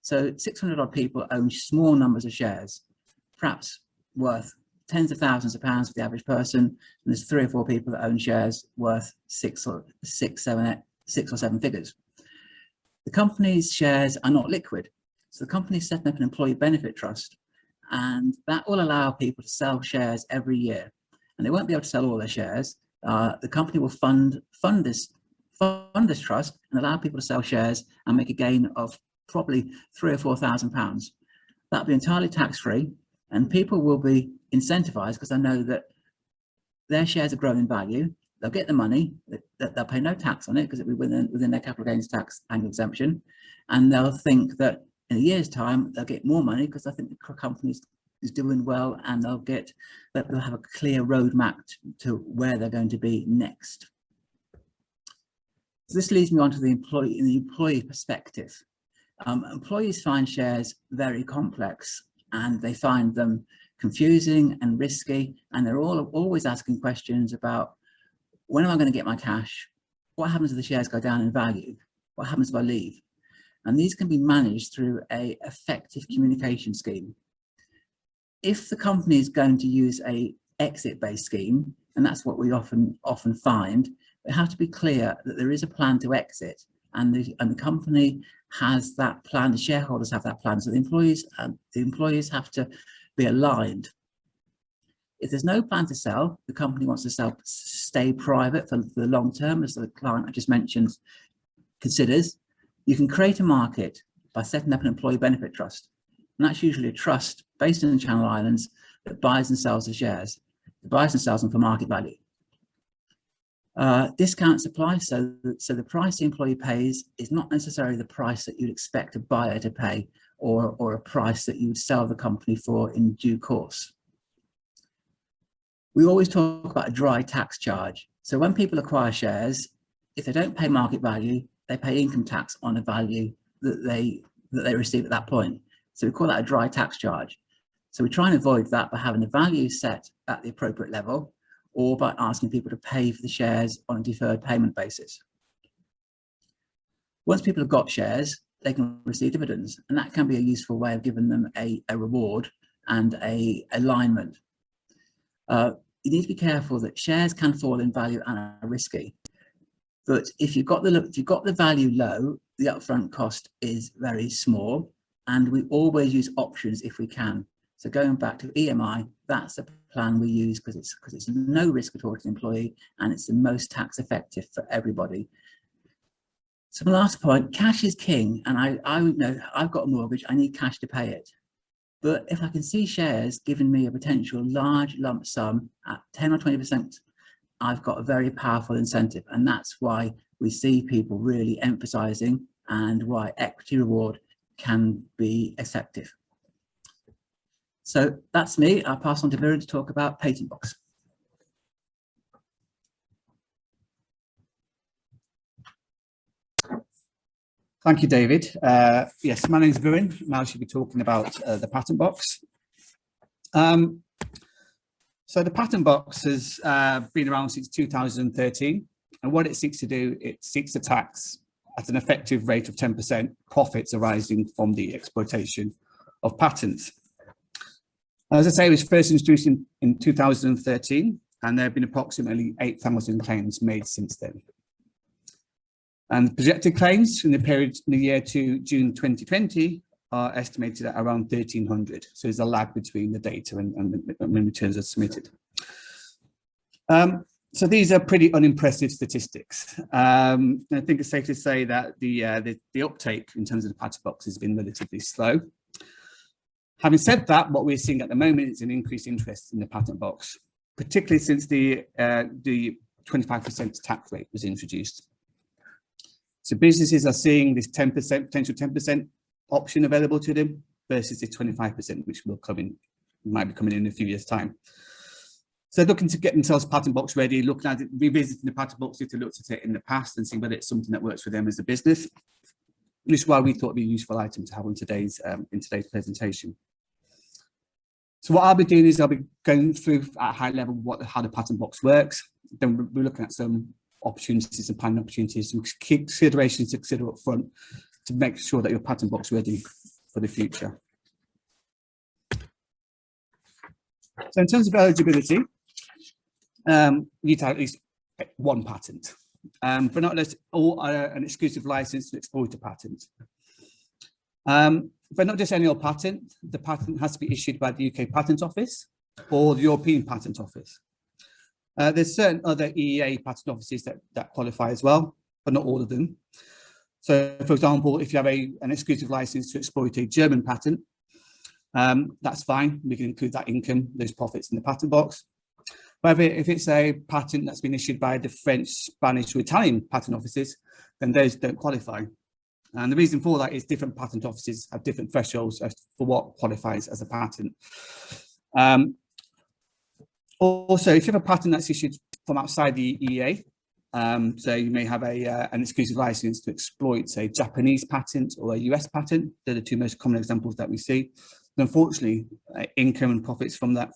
So 600 odd people own small numbers of shares, perhaps worth tens of thousands of pounds for the average person. And there's 3 or 4 people that own shares worth six or seven figures. The company's shares are not liquid. So the company's setting up an employee benefit trust, and that will allow people to sell shares every year. And they won't be able to sell all their shares. The company will fund this trust and allow people to sell shares and make a gain of probably £3,000 or £4,000. That'll be entirely tax-free, and people will be incentivized because they know that their shares are growing in value. They'll get the money, they'll pay no tax on it because it'll be within their capital gains tax annual exemption, and they'll think that in a year's time they'll get more money because I think the company is doing well, and they'll have a clear roadmap to where they're going to be next. So this leads me on to the employee perspective. Employees find shares very complex, and they find them confusing and risky, and they're always asking questions about, when am I going to get my cash? What happens if the shares go down in value? What happens if I leave? And these can be managed through an effective communication scheme. If the company is going to use an exit-based scheme, and that's what we often find, they have to be clear that there is a plan to exit, and the company has that plan. The shareholders have that plan, so the employees have to be aligned. If there's no plan to sell, the company wants to stay private for the long term, as the client I just mentioned considers. You can create a market by setting up an employee benefit trust. And that's usually a trust based in the Channel Islands that buys and sells the shares. It buys and sells them for market value. Discounts apply, so the price the employee pays is not necessarily the price that you'd expect a buyer to pay, or a price that you would sell the company for in due course. We always talk about a dry tax charge. So when people acquire shares, if they don't pay market value, they pay income tax on the value that they receive at that point. So we call that a dry tax charge. So we try and avoid that by having the value set at the appropriate level, or by asking people to pay for the shares on a deferred payment basis. Once people have got shares, they can receive dividends, and that can be a useful way of giving them a reward and a alignment. You need to be careful that shares can fall in value and are risky. But if you've got the value low, the upfront cost is very small, and we always use options if we can. So going back to EMI, that's the plan we use because it's no risk at all to the employee, and it's the most tax effective for everybody. So my last point, cash is king, and I would know I've got a mortgage, I need cash to pay it. But if I can see shares giving me a potential large lump sum at 10 or 20%, I've got a very powerful incentive. And that's why we see people really emphasizing and why equity reward can be effective. So that's me. I'll pass on to Vera to talk about patent box. Thank you, David. Yes, my name is Viren. Now I should be talking about the patent box. So the patent box has been around since 2013, and what it seeks to do, it seeks to tax at an effective rate of 10% profits arising from the exploitation of patents. As I say, it was first introduced in 2013, and there have been approximately 8,000 claims made since then. And projected claims in the period in the year to June 2020 are estimated at around 1,300. So there's a lag between the data and when returns are submitted. So these are pretty unimpressive statistics. I think it's safe to say that the uptake in terms of the patent box has been relatively slow. Having said that, what we're seeing at the moment is an increased interest in the patent box, particularly since the 25% tax rate was introduced. So businesses are seeing this 10%, potential 10% option available to them versus the 25%, which will come in, might be coming in a few years' time. So looking to get themselves patent box ready, looking at it, revisiting the patent box if they looked at it in the past and seeing whether it's something that works for them as a business. Which is why we thought it'd be a useful item to have in today's presentation. So what I'll be doing is I'll be going through at a high level how the patent box works. Then we're looking at some opportunities and planning opportunities, some key considerations to consider up front to make sure that your patent box is ready for the future. So in terms of eligibility, you need to have at least one patent, but not less or an exclusive license to exploit a patent. But not just any old patent, the patent has to be issued by the UK Patent Office or the European Patent Office. There's certain other EEA patent offices that qualify as well, but not all of them. So, for example, if you have an exclusive license to exploit a German patent, that's fine. We can include that income, those profits in the patent box. However, if it's a patent that's been issued by the French, Spanish, or Italian patent offices, then those don't qualify. And the reason for that is different patent offices have different thresholds as for what qualifies as a patent. Also, if you have a patent that's issued from outside the EEA, so you may have an exclusive license to exploit, say, Japanese patent or a US patent. They're the two most common examples that we see. And unfortunately, income and profits from that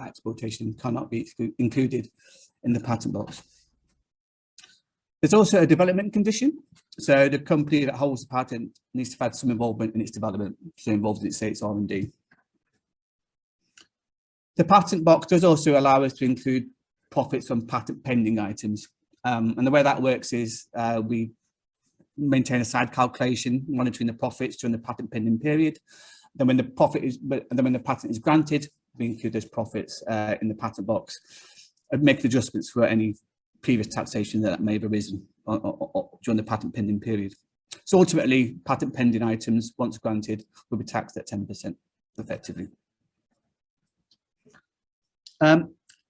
exploitation cannot be included in the patent box. There's also a development condition. So the company that holds the patent needs to have had some involvement in its development, so involved in its R&D. The patent box does also allow us to include profits from patent pending items. And the way that works is we maintain a side calculation monitoring the profits during the patent pending period. Then when the patent is granted, we include those profits in the patent box and make adjustments for any previous taxation that may have arisen during the patent pending period. So ultimately, patent pending items, once granted, will be taxed at 10% effectively.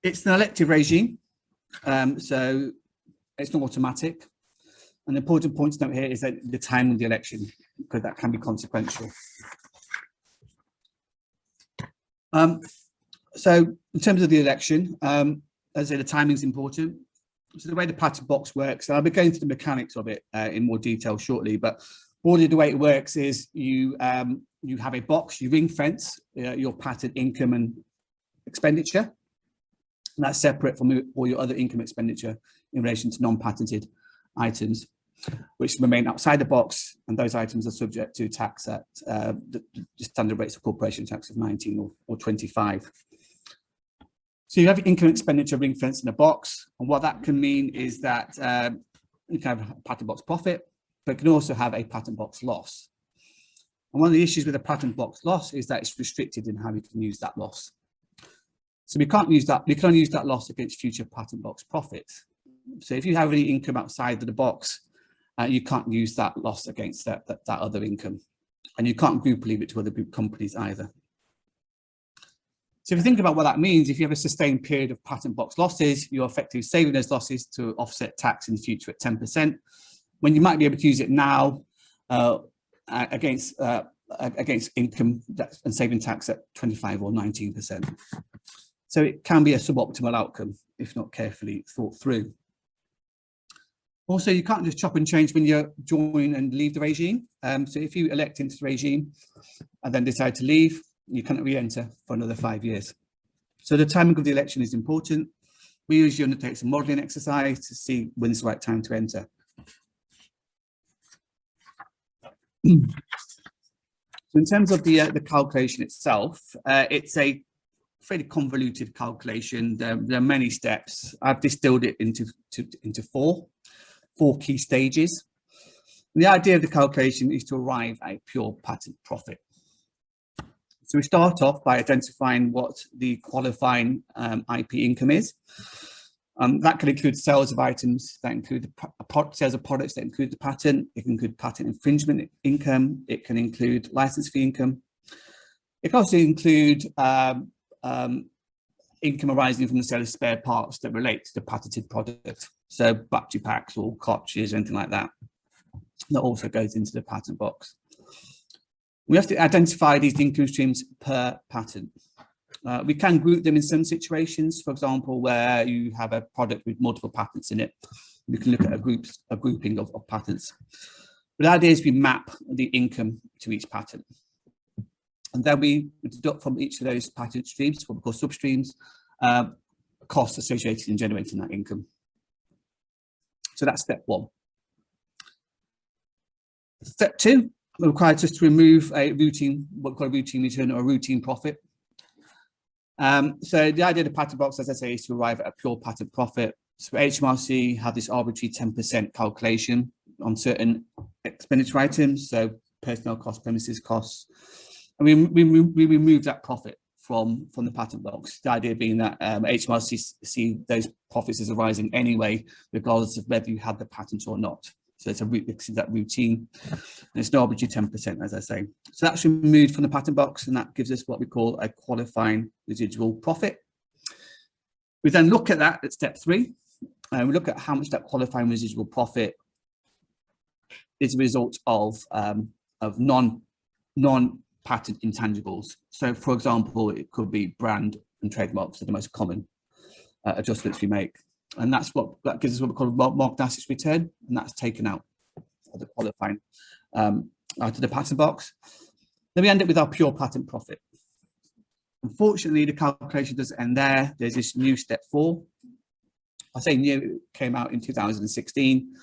It's an elective regime, so it's not automatic. An important point to note here is that the time of the election, because that can be consequential. So in terms of the election, as I say, the timing is important. So the way the patent box works, and I'll be going through the mechanics of it in more detail shortly, but broadly the way it works is you have a box, you ring fence your patent income and expenditure, and that's separate from all your other income expenditure in relation to non-patented items, which remain outside the box, and those items are subject to tax at the standard rates of corporation tax of 19 or 25. So So you have income expenditure ring fence in a box, and what that can mean is that you can have a patent box profit, but it can also have a patent box loss. And one of the issues with a patent box loss is that it's restricted in how you can use that loss. So we can't use that. We can only use that loss against future patent box profits. So if you have any income outside of the box, you can't use that loss against that other income, and you can't group leave it to other group companies either. So if you think about what that means, if you have a sustained period of patent box losses, you're effectively saving those losses to offset tax in the future at 10%, when you might be able to use it now against income and saving tax at 25 or 19%. So it can be a suboptimal outcome if not carefully thought through. Also, you can't just chop and change when you join and leave the regime. So if you elect into the regime and then decide to leave, you cannot re-enter for another 5 years. So the timing of the election is important. We usually undertake some modelling exercise to see when's the right time to enter. So in terms of the calculation itself, it's a fairly convoluted calculation. There are many steps. I've distilled it into four key stages. And the idea of the calculation is to arrive at a pure patent profit. So we start off by identifying what the qualifying IP income is. That can include sales of items, that include sales of products that include the patent. It can include patent infringement income. It can include license fee income. It can also include income arising from the sale of spare parts that relate to the patented product. So battery packs or cartridges, anything like that. That also goes into the patent box. We have to identify these income streams per patent. We can group them in some situations, for example, where you have a product with multiple patents in it. We can look at a grouping of patents. But the idea is we map the income to each patent. And then we deduct from each of those patent streams, what we call substreams, costs associated in generating that income. So that's step one. Step two requires us to remove a routine, what we call a routine return or a routine profit. So the idea of the patent box, as I say, is to arrive at a pure patent profit. So HMRC have this arbitrary 10% calculation on certain expenditure items, so personnel costs, premises costs, and we remove that profit from the patent box. The idea being that HMRC see those profits as arising anyway, regardless of whether you had the patent or not. So it's that routine, and it's an arbitrary 10%, as I say. So that's removed from the patent box, and that gives us what we call a qualifying residual profit. We then look at that at step three, and we look at how much that qualifying residual profit is a result of non-patent intangibles. So, for example, it could be brand and trademarks are the most common adjustments we make. And that gives us what we call a marked assets return, and that's taken out of the qualifying out of the patent box. Then we end up with our pure patent profit. Unfortunately, the calculation doesn't end there. There's this new step 4. I say new, it came out in 2016,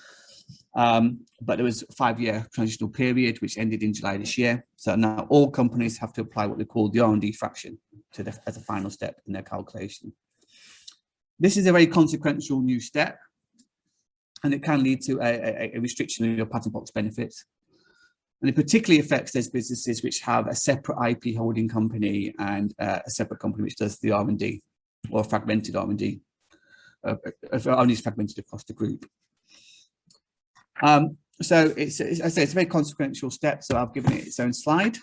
but there was a 5-year transitional period which ended in July this year. So now all companies have to apply what they call the R&D fraction as a final step in their calculation. This is a very consequential new step, and it can lead to a restriction of your patent box benefits. And it particularly affects those businesses which have a separate IP holding company and a separate company which does the R&D or fragmented R&D, if R&D is fragmented across the group. So as I say, it's a very consequential step, so I've given it its own slide.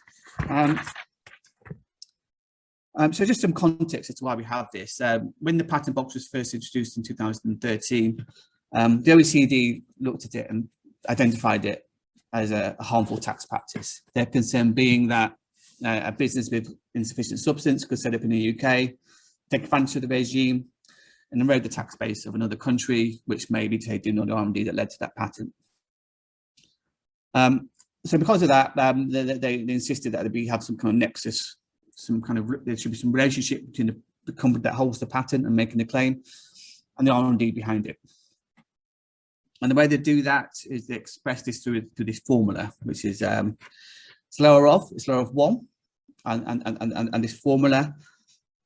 So just some context as to why we have this. When the patent box was first introduced in 2013, the OECD looked at it and identified it as a harmful tax practice. Their concern being that a business with insufficient substance could set up in the UK, take advantage of the regime, and erode the tax base of another country, which may be taking on the R&D that led to that patent. So because of that, they insisted that we have some kind of nexus, there should be some relationship between the company that holds the patent and making the claim and the R&D behind it. And the way they do that is they express this through this formula, which is it's lower of 1, and this formula.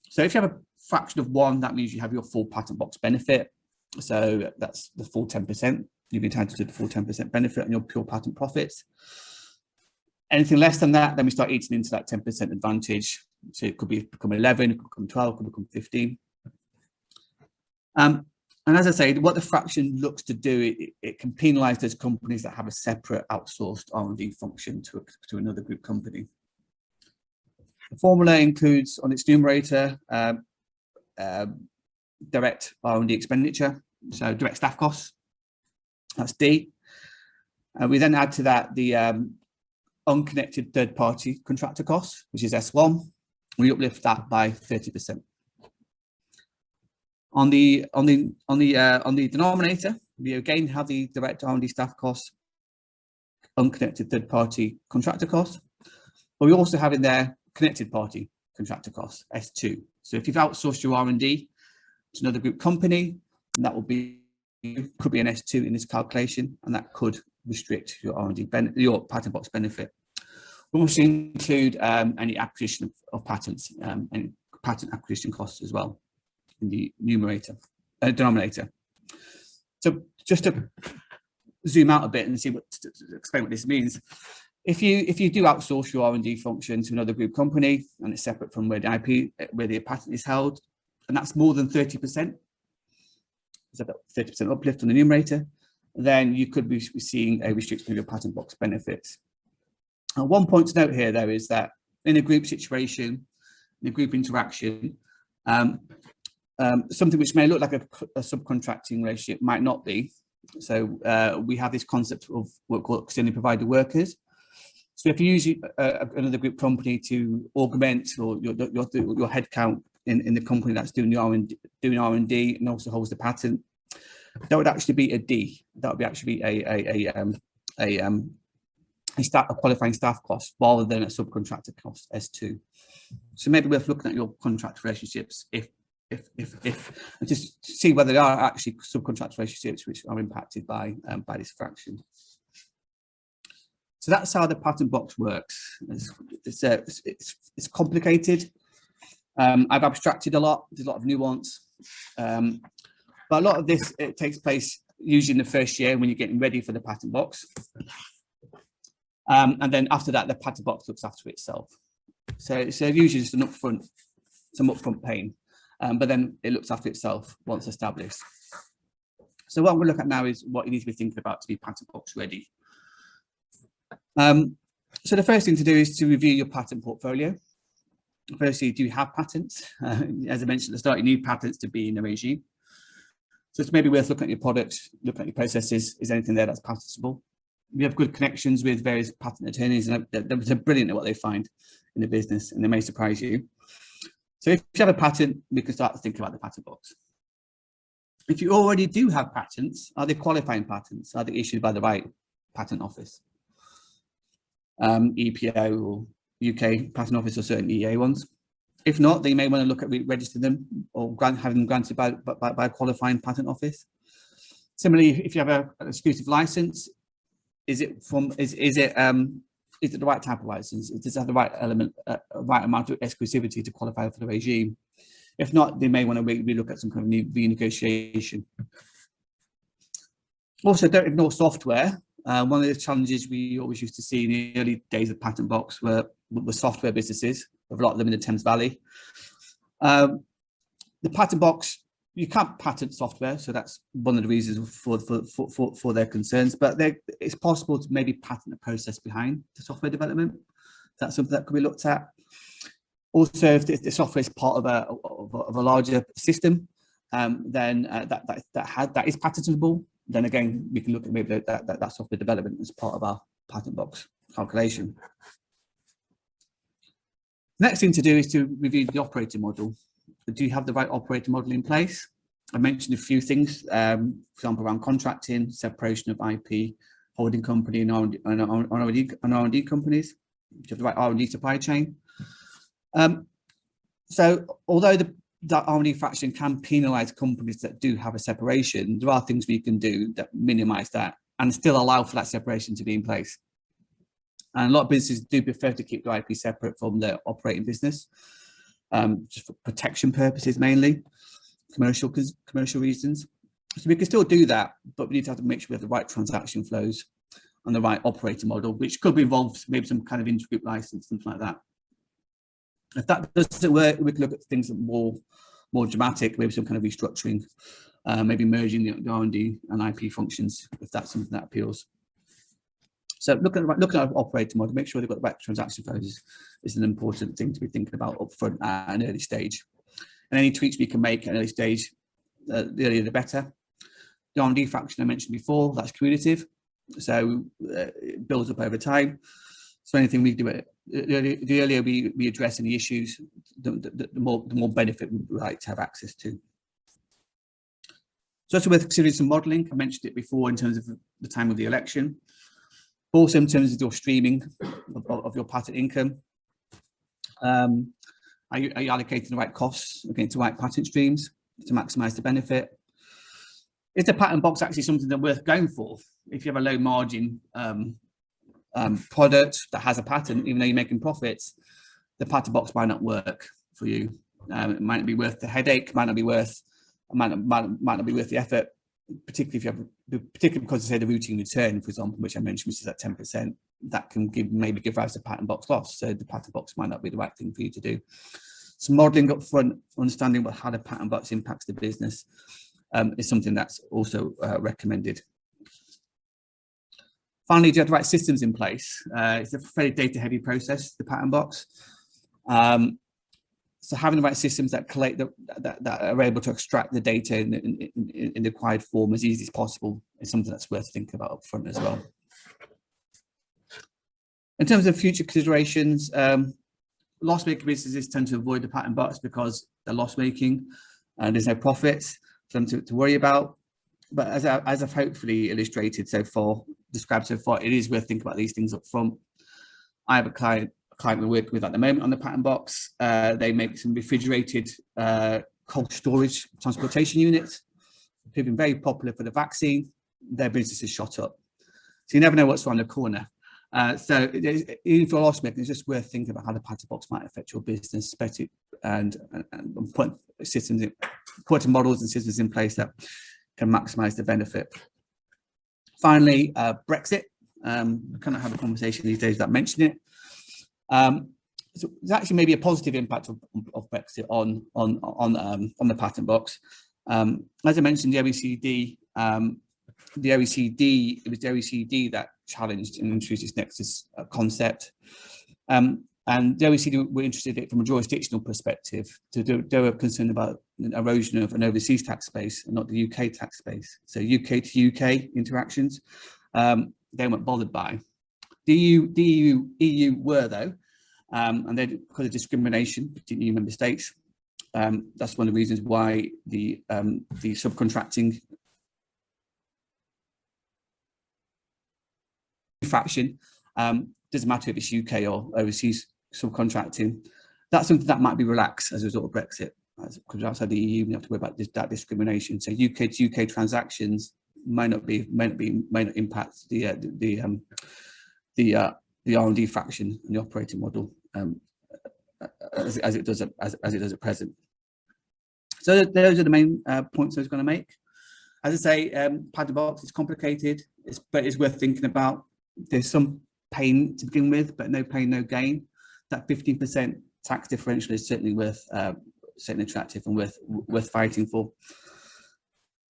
So if you have a fraction of 1, that means you have your full patent box benefit. So that's the full 10%. You've been entitled to the full 10% benefit on your pure patent profits. Anything less than that, then we start eating into that 10% advantage. So it could become 11, it could become 12, it could become 15. And as I say, what the fraction looks to do, it can penalise those companies that have a separate outsourced R&D function to another group company. The formula includes on its numerator direct R&D expenditure, so direct staff costs. That's D. We then add to that the unconnected third-party contractor costs, which is S1. We uplift that by 30%. On the denominator, we again have the direct R&D staff costs, unconnected third-party contractor costs, but we also have in there connected party contractor costs, S2. So if you've outsourced your R&D to another group company, that will be could be an S2 in this calculation, and that could restrict your R&D your patent box benefit. We also include any acquisition of patents and patent acquisition costs as well in the denominator. So just to zoom out a bit and see to explain what this means. If you do outsource your R&D function to another group company and it's separate from where the patent is held, and that's more than 30%, so about 30% uplift on the numerator, then you could be seeing a restriction of your patent box benefits. And one point to note here, though, is that in a group situation, in a group interaction, something which may look like a subcontracting relationship might not be. So we have this concept of what we call externally provided workers. So if you use another group company to augment your headcount in the company that's doing R&D and also holds the patent, that would actually be a D. That would be actually a qualifying staff cost rather than a subcontractor cost, S2. So maybe worth looking at your contract relationships if and just see whether there are actually subcontract relationships which are impacted by this fraction. So that's how the patent box works. It's complicated. I've abstracted a lot. There's a lot of nuance, but a lot of this it takes place usually in the first year when you're getting ready for the patent box, and then after that the patent box looks after itself. So usually just some upfront pain, but then it looks after itself once established. So what we'll look at now is what you need to be thinking about to be patent box ready. So the first thing to do is to review your patent portfolio. Firstly, do you have patents? As I mentioned at the start, you need patents to be in the regime. So it's maybe worth looking at your products, looking at your processes. Is anything there that's patentable? We have good connections with various patent attorneys, and they're brilliant at what they find in the business, and they may surprise you. So if you have a patent, we can start to think about the patent box. If you already do have patents, are they qualifying patents? Are they issued by the right patent office? EPO or UK Patent Office or certain EA ones. If not, then you may want to look at registering them or having them granted by a qualifying patent office. Similarly, if you have an exclusive license, is it the right type of license? Does it have the right element, right amount of exclusivity to qualify for the regime? If not, they may want to relook at some kind of new renegotiation. Also, don't ignore software. One of the challenges we always used to see in the early days of patent box were software businesses, a lot of them in the Thames Valley. The patent box, you can't patent software, so that's one of the reasons for their concerns, but it's possible to maybe patent the process behind the software development. That's something that could be looked at. Also, if the software is part of a larger system, then that is patentable. Then again, we can look at maybe that software development as part of our patent box calculation. Next thing to do is to review the operating model. Do you have the right operating model in place? I mentioned a few things, for example, around contracting, separation of IP, holding company and R&D companies. Do you have the right R&D supply chain? So although that R&D fraction can penalise companies that do have a separation, there are things we can do that minimise that and still allow for that separation to be in place. And a lot of businesses do prefer to keep their IP separate from their operating business. just for protection purposes mainly, commercial reasons. So we can still do that, but we need to have to make sure we have the right transaction flows and the right operating model, which could involve maybe some kind of intergroup license, something like that. If that doesn't work, we can look at things that are more dramatic, maybe some kind of restructuring, maybe merging the R&D and IP functions, if that's something that appeals. So looking at our operating model, make sure they've got the right transaction flows is an important thing to be thinking about upfront at an early stage. And any tweaks we can make at an early stage, the earlier the better. The R&D fraction I mentioned before, that's cumulative, so it builds up over time. So anything we do, the earlier we address any issues, the more benefit we would like to have access to. So it's worth considering some modelling. I mentioned it before in terms of the time of the election. Also in terms of your streaming of your patent income. Are you allocating the right costs against the right patent streams to maximise the benefit? Is the patent box actually something that's worth going for? If you have a low margin product that has a patent, even though you're making profits, the patent box might not work for you. It might not be worth the headache, might not be worth the effort, particularly because say the routine return, for example, which I mentioned, which is at 10%, that can maybe give rise to patent box loss. So the patent box might not be the right thing for you to do. So modelling up front, understanding how the patent box impacts the business is something that's also recommended. Finally, do you have the right systems in place? It's a fairly data-heavy process, the patent box. So having the right systems that collect that are able to extract the data in the required form as easy as possible is something that's worth thinking about up front as well. In terms of future considerations, loss-making businesses tend to avoid the patent box because they're loss-making and there's no profits for them to worry about. But as I've hopefully illustrated so far, described so far, it is worth thinking about these things up front. I have a client we're working with at the moment on the patent box. They make some refrigerated cold storage transportation units, proving very popular for the vaccine. Their business is shot up. So you never know what's around the corner. So even for loss making, it's just worth thinking about how the patent box might affect your business, and putting models and systems in place that can maximise the benefit. Finally, Brexit. We kind of have a conversation these days that mention it. So there's actually maybe a positive impact of Brexit on the patent box. As I mentioned, the OECD, it was the OECD that challenged and introduced this nexus concept. And the OECD were interested in it from a jurisdictional perspective. They were concerned about the erosion of an overseas tax space and not the UK tax space. So UK to UK interactions, they weren't bothered by. The EU were though, and they, because of discrimination between EU member states, that's one of the reasons why the subcontracting fraction doesn't matter if it's UK or overseas subcontracting. That's something that might be relaxed as a result of Brexit. Because outside the EU, we have to worry about that discrimination. So UK to UK transactions may not impact the R&D fraction and the operating model as it does at present. So those are the main points I was going to make. As I say, patent box is complicated, but it's worth thinking about. There's some pain to begin with, but no pain, no gain. That 15% tax differential is certainly certainly attractive and worth fighting for.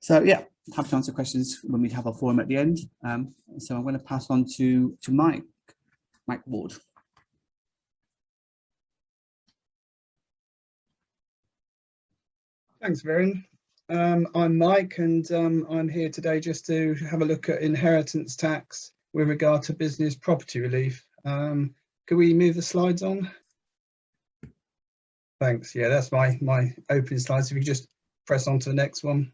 So yeah, happy to answer questions when we have our forum at the end. So I'm going to pass on to Mike Ward. Thanks, Varun. I'm Mike, and I'm here today just to have a look at inheritance tax with regard to business property relief. Could we move the slides on? Thanks. Yeah, that's my opening slides. If you could just press on to the next one.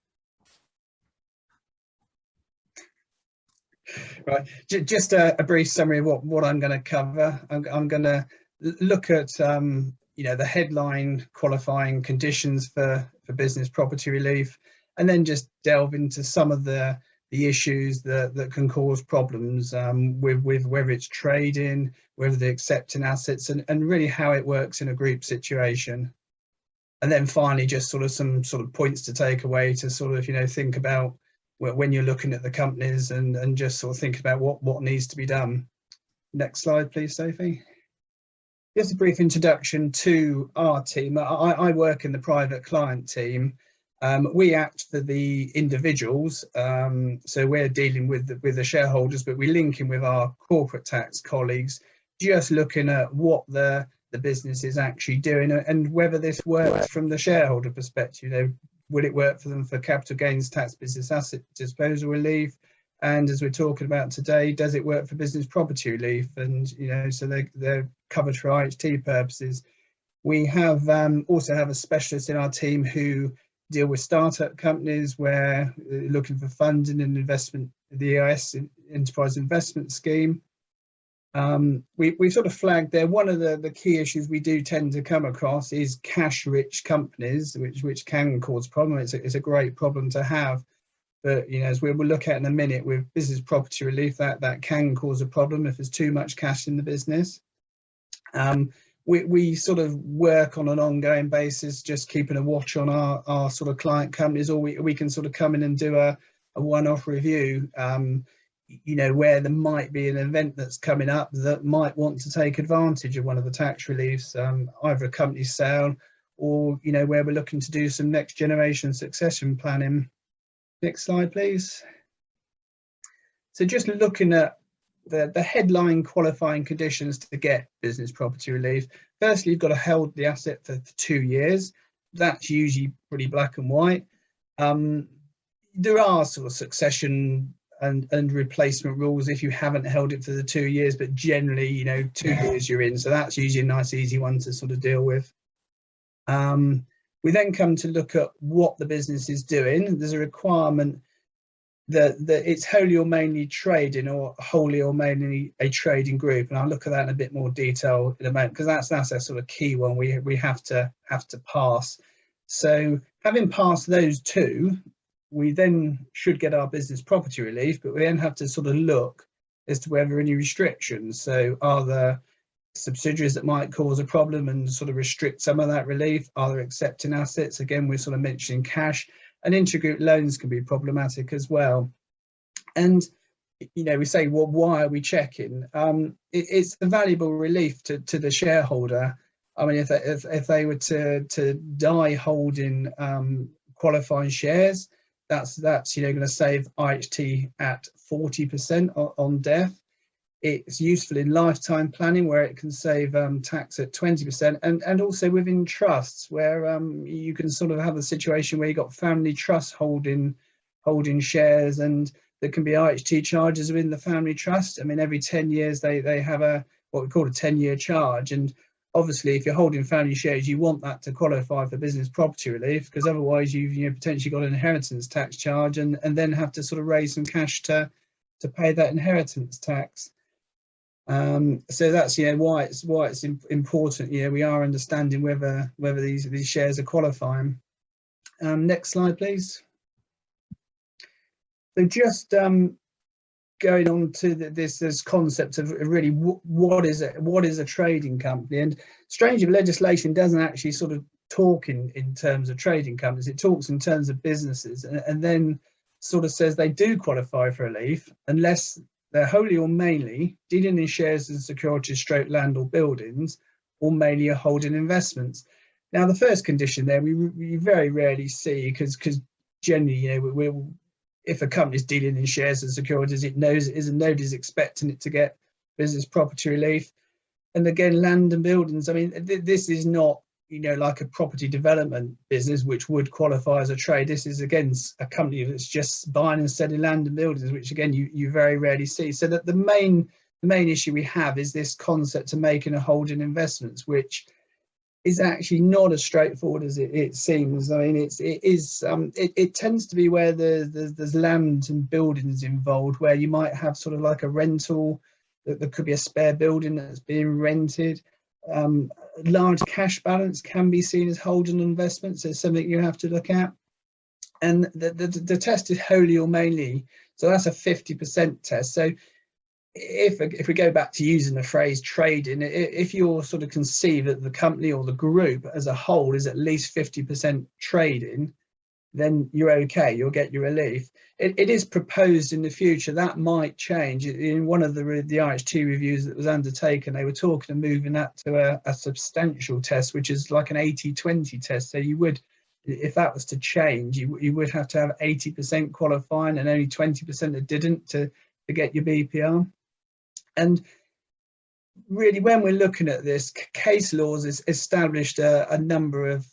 Right, just a brief summary of what I'm going to cover. I'm going to look at the headline qualifying conditions for business property relief, and then just delve into some of the issues that can cause problems with whether it's trading, whether they're accepting assets, and really how it works in a group situation. And then finally, just sort of some sort of points to take away to sort of, think about when you're looking at the companies and just sort of think about what needs to be done. Next slide, please, Sophie. Just a brief introduction to our team. I work in the private client team. We act for the individuals, so we're dealing with the shareholders, but we link in with our corporate tax colleagues, just looking at what the business is actually doing and whether this works from the shareholder perspective. Will it work for them for capital gains tax, business asset disposal relief? And as we're talking about today, does it work for business property relief? And, so they're covered for IHT purposes. We have also have a specialist in our team who deal with startup companies where looking for funding and investment, the EIS, Enterprise Investment Scheme. We sort of flagged there, one of the key issues we do tend to come across is cash-rich companies, which can cause problem. It's a great problem to have, but as we'll look at in a minute with business property relief, that can cause a problem if there's too much cash in the business. We sort of work on an ongoing basis, just keeping a watch on our sort of client companies, or we can sort of come in and do a one-off review. Where there might be an event that's coming up that might want to take advantage of one of the tax reliefs, either a company sale or, where we're looking to do some next generation succession planning. Next slide, please. So just looking at the headline qualifying conditions to get business property relief. Firstly, you've got to hold the asset for 2 years. That's usually pretty black and white. There are sort of succession and replacement rules if you haven't held it for the 2 years, but generally, 2 years you're in. So that's usually a nice, easy one to sort of deal with. We then come to look at what the business is doing. There's a requirement that it's wholly or mainly trading or wholly or mainly a trading group. And I'll look at that in a bit more detail in a moment, because that's a sort of key one we have to pass. So having passed those two, we then should get our business property relief, but we then have to sort of look as to whether any restrictions. So are there subsidiaries that might cause a problem and sort of restrict some of that relief? Are there accepting assets? Again, we're sort of mentioning cash, and intragroup loans can be problematic as well. And, we say, well, why are we checking? It's a valuable relief to the shareholder. I mean, if they were to die holding qualifying shares, that's going to save IHT at 40% on death. It's useful in lifetime planning, where it can save tax at 20%, and also within trusts, where you can sort of have a situation where you've got family trusts holding shares, and there can be IHT charges within the family trust. I mean, every 10 years they have what we call a 10-year charge, and obviously, if you're holding family shares, you want that to qualify for business property relief, because otherwise you've potentially got an inheritance tax charge and then have to sort of raise some cash to pay that inheritance tax. So that's why it's important. We are understanding whether these shares are qualifying. Next slide, please. So just going on to this concept of really what is a trading company, and strangely legislation doesn't actually sort of talk in terms of trading companies. It talks in terms of businesses, and then sort of says they do qualify for relief unless they're wholly or mainly dealing in shares and securities, stroke land or buildings, or mainly are holding investments. Now, the first condition there we very rarely see, because generally, if a company's dealing in shares and securities, it knows it is, and nobody's expecting it to get business property relief. And again, land and buildings, I mean, this is not, like a property development business, which would qualify as a trade. This is, again, a company that's just buying and selling land and buildings, which, again, you very rarely see. So that the main issue we have is this concept of making a holding investments, which is actually not as straightforward as it seems. I mean, it tends to be where there's land and buildings involved, where you might have sort of like a rental, that there could be a spare building that's being rented. Large cash balance can be seen as holding investments. It's something you have to look at. And the test is wholly or mainly. So that's a 50% test. So if we go back to using the phrase trading, if you're sort of conceive that the company or the group as a whole is at least 50% trading, then you're okay, you'll get your relief. It is proposed in the future that might change. In one of the IHT reviews that was undertaken, they were talking of moving that to a substantial test, which is like an 80-20 test. So you would, if that was to change, you would have to have 80% qualifying and only 20% that didn't to get your BPR. And really, when we're looking at this, case laws has established a number of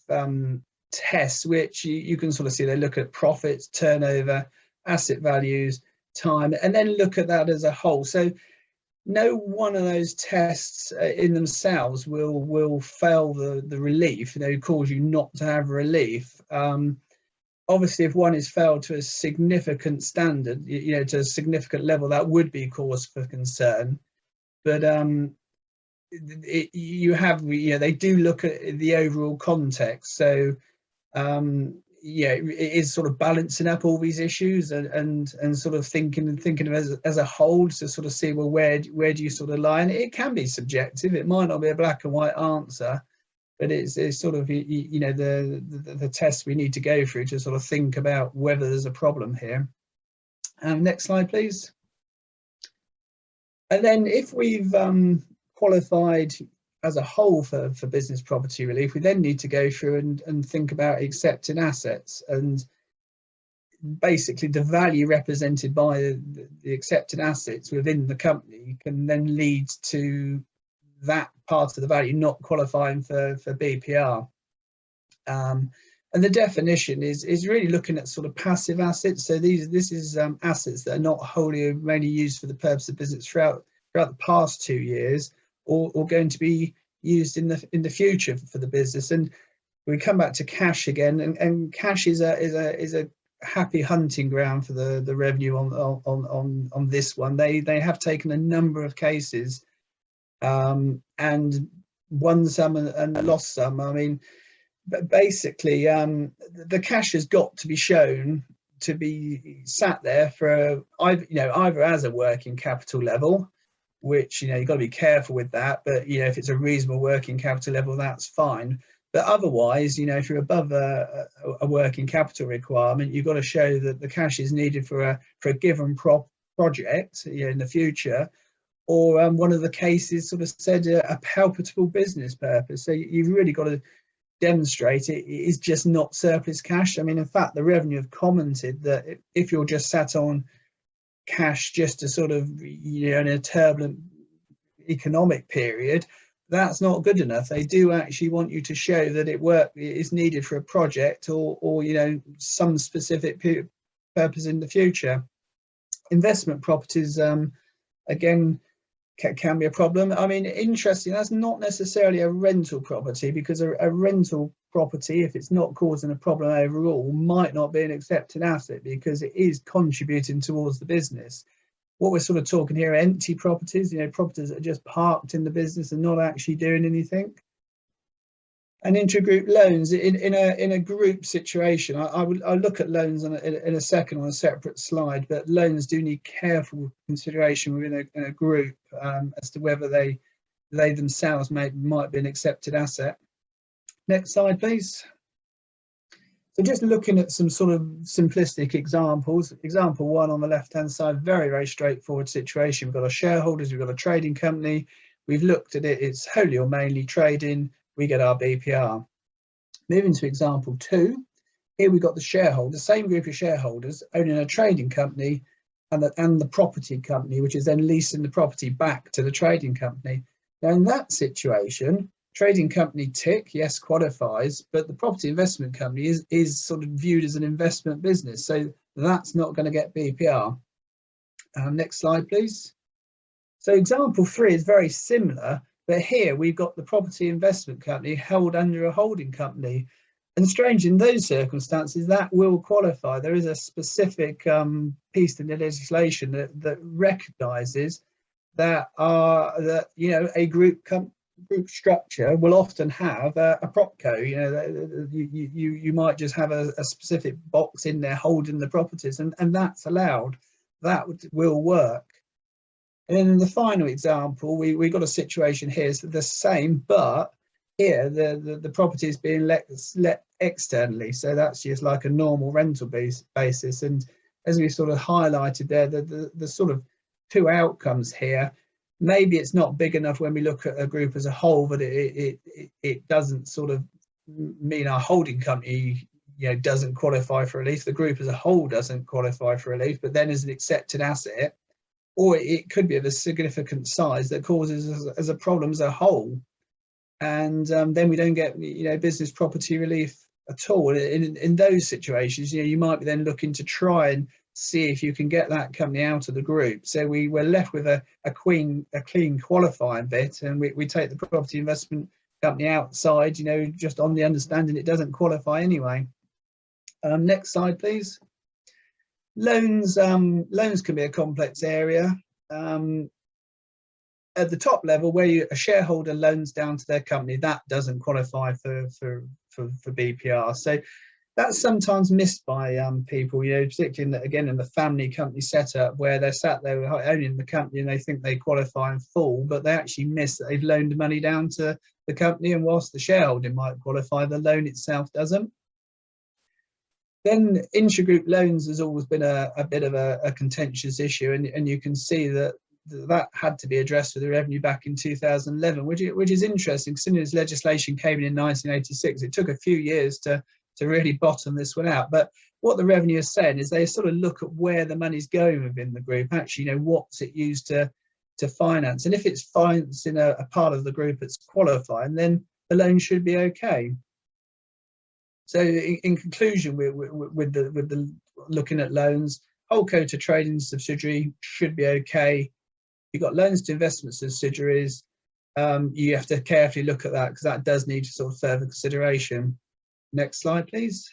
tests, which you can sort of see. They look at profits, turnover, asset values, time, and then look at that as a whole. So no one of those tests in themselves will fail the relief, cause you not to have relief. Obviously, if one is failed to a significant standard, to a significant level, that would be cause for concern. But they do look at the overall context. So it is sort of balancing up all these issues and sort of thinking of as a whole to sort of see, well, where do you sort of lie? And it can be subjective. It might not be a black and white answer, but it's sort of the tests we need to go through to sort of think about whether there's a problem here. Next slide, please. And then if we've qualified as a whole for business property relief, we then need to go through and think about accepting assets, and basically the value represented by the accepted assets within the company can then lead to that part of the value not qualifying for BPR. And the definition is really looking at sort of passive assets. So this is assets that are not wholly or mainly used for the purpose of business throughout the past 2 years, or going to be used in the future for the business. And we come back to cash again, and cash is a happy hunting ground for the revenue on this one. They have taken a number of cases and won some and lost some. I mean, but basically the cash has got to be shown to be sat there for either as a working capital level, which you've got to be careful with that, but if it's a reasonable working capital level, that's fine. But otherwise, if you're above a working capital requirement, you've got to show that the cash is needed for a given project in the future, or one of the cases sort of said a palpable business purpose. So you've really got to demonstrate it is just not surplus cash. I mean, in fact, the revenue have commented that if you're just sat on cash just to sort of in a turbulent economic period, that's not good enough. They do actually want you to show that it is needed for a project or some specific purpose in the future. Investment properties again can be a problem. I mean, interesting, that's not necessarily a rental property, because a rental property, if it's not causing a problem overall, might not be an accepted asset because it is contributing towards the business. What we're sort of talking here are empty properties, properties that are just parked in the business and not actually doing anything. And intra-group loans in a group situation, I'll look at loans in a second on a separate slide, but loans do need careful consideration within a group as to whether they themselves might be an accepted asset. Next slide, please. So just looking at some sort of simplistic examples. Example one on the left-hand side, very, very straightforward situation. We've got our shareholders, we've got a trading company. We've looked at it, it's wholly or mainly trading. We get our BPR. Moving to example two, here we've got the shareholders, same group of shareholders owning a trading company and the property company, which is then leasing the property back to the trading company. Now in that situation, trading company tick, yes, qualifies, but the property investment company is sort of viewed as an investment business, so that's not going to get BPR. Next slide, please. So example three is very similar, but here we've got the property investment company held under a holding company. And strange, in those circumstances, that will qualify. There is a specific piece in the legislation that recognises that a group structure will often have a propco. You might just have a specific box in there holding the properties, and that's allowed. That will work. And then the final example, we got a situation here, it's the same, but here the property is being let externally, so that's just like a normal rental basis. And as we sort of highlighted there, the sort of two outcomes here, maybe it's not big enough when we look at a group as a whole, but it doesn't sort of mean our holding company, you know, doesn't qualify for relief. The group as a whole doesn't qualify for relief, but then as an accepted asset, or it could be of a significant size that causes as a problem as a whole, and then we don't get, you know, business property relief at all. In those situations, you know, you might be then looking to try and see if you can get that company out of the group. So we're left with a clean qualifying bit, and we take the property investment company outside, you know, just on the understanding it doesn't qualify anyway. Next slide, please. Loans can be a complex area. At the top level, where a shareholder loans down to their company, that doesn't qualify for BPR. So that's sometimes missed by people, you know, particularly in the family company setup, where they're sat there owning the company and they think they qualify in full, but they actually miss that they've loaned money down to the company, and whilst the shareholding might qualify, the loan itself doesn't. Then intragroup loans has always been a bit of a contentious issue, and you can see that had to be addressed with the revenue back in 2011, which is interesting, considering this legislation came in 1986. It took a few years to really bottom this one out. But what the revenue is saying is they sort of look at where the money's going within the group, actually, you know, what's it used to finance, and if it's financing a part of the group that's qualifying, then the loan should be okay. So in conclusion, with the looking at loans, holdco to trading subsidiary should be okay. You've got loans to investment subsidiaries. You have to carefully look at that, because that does need sort of further consideration. Next slide, please.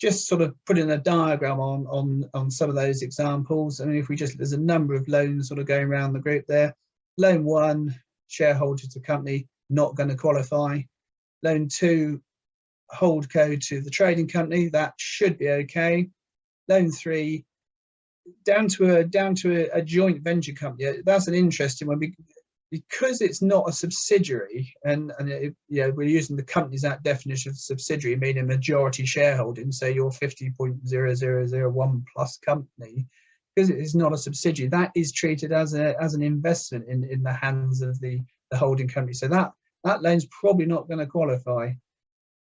Just sort of putting a diagram on some of those examples. I mean, if we just, there's a number of loans sort of going around the group there. Loan 1, shareholder to company, not going to qualify. Loan 2, holdco to the trading company, that should be okay. Loan 3, down to a joint venture company. That's an interesting one, because it's not a subsidiary, and you know, we're using the Companies Act definition of subsidiary, meaning majority shareholding, so your 50.0001 plus company, because it is not a subsidiary, that is treated as an investment in the hands of the holding company. So that loan's probably not going to qualify.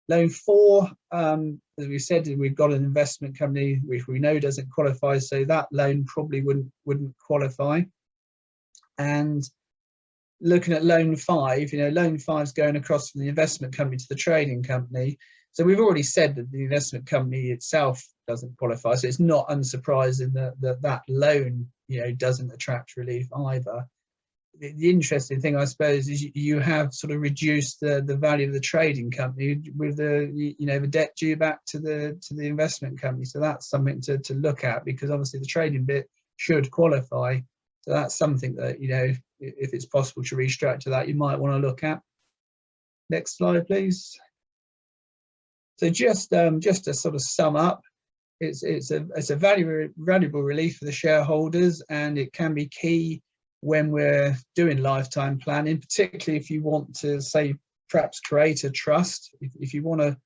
Loan 4, as we said, we've got an investment company which we know doesn't qualify, so that loan probably wouldn't qualify. And looking at loan 5, you know, loan 5 is going across from the investment company to the trading company. So we've already said that the investment company itself doesn't qualify, so it's not unsurprising that loan, you know, doesn't attract relief either. The interesting thing, I suppose, is you have sort of reduced the value of the trading company with the debt due back to the investment company. So that's something to look at, because obviously the trading bit should qualify. So that's something that, you know, if it's possible to restructure that, you might want to look at. Next slide, please. So just to sort of sum up, it's a valuable relief for the shareholders, and it can be key when we're doing lifetime planning, particularly if you want to, say, perhaps create a trust. If you want to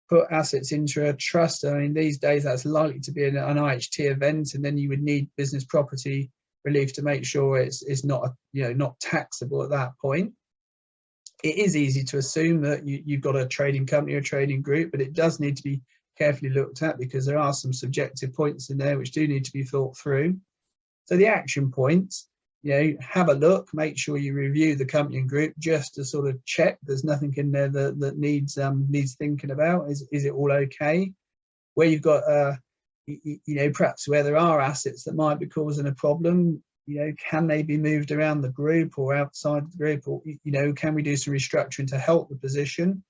put assets into a trust, I mean, these days that's likely to be an IHT event, and then you would need business property relief to make sure it's not, you know, not taxable at that point. It is easy to assume that you've got a trading company or a trading group, but it does need to be carefully looked at, because there are some subjective points in there which do need to be thought through. So the action points, you know, have a look, make sure you review the company and group just to sort of check there's nothing in there that needs thinking about. Is it all okay? Where you've got you know, perhaps where there are assets that might be causing a problem, you know, can they be moved around the group or outside the group, or, you know, can we do some restructuring to help the position?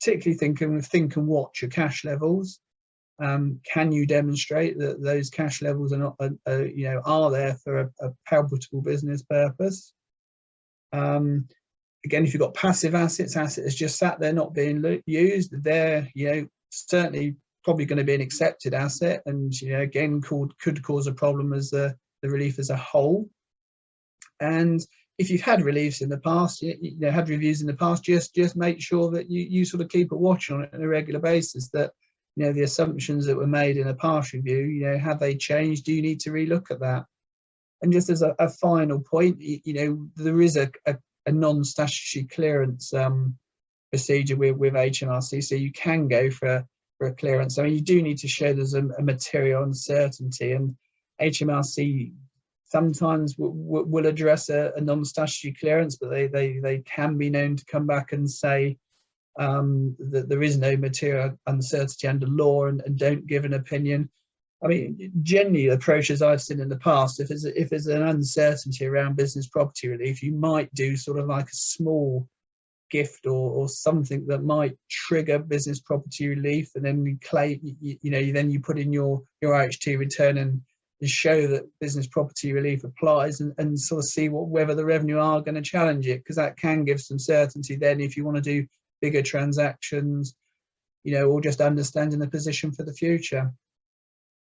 Particularly think and watch your cash levels. Can you demonstrate that those cash levels are not, you know, are there for a palatable business purpose? Again, if you've got passive assets just sat there not being used, they're, you know, certainly probably going to be an accepted asset, and, you know, again, could cause a problem as the the relief as a whole. And if you've had reliefs in the past, had reviews in the past, just make sure that you sort of keep a watch on it on a regular basis, that the assumptions that were made in a past review, have they changed? Do you need to relook at that? And just as a final point, there is a non-statutory clearance procedure with HMRC, so you can go for a clearance. I mean, you do need to show there's a material uncertainty, and HMRC sometimes will address a non-statutory clearance, but they can be known to come back and say that there is no material uncertainty under law, and don't give an opinion. I mean, generally, the approaches I've seen in the past, if there's an uncertainty around business property relief, you might do sort of like a small gift or something that might trigger business property relief, and then you claim, then you put in your IHT return and show that business property relief applies, and sort of see whether the revenue are going to challenge it, because that can give some certainty then if you want to do bigger transactions, or just understanding the position for the future.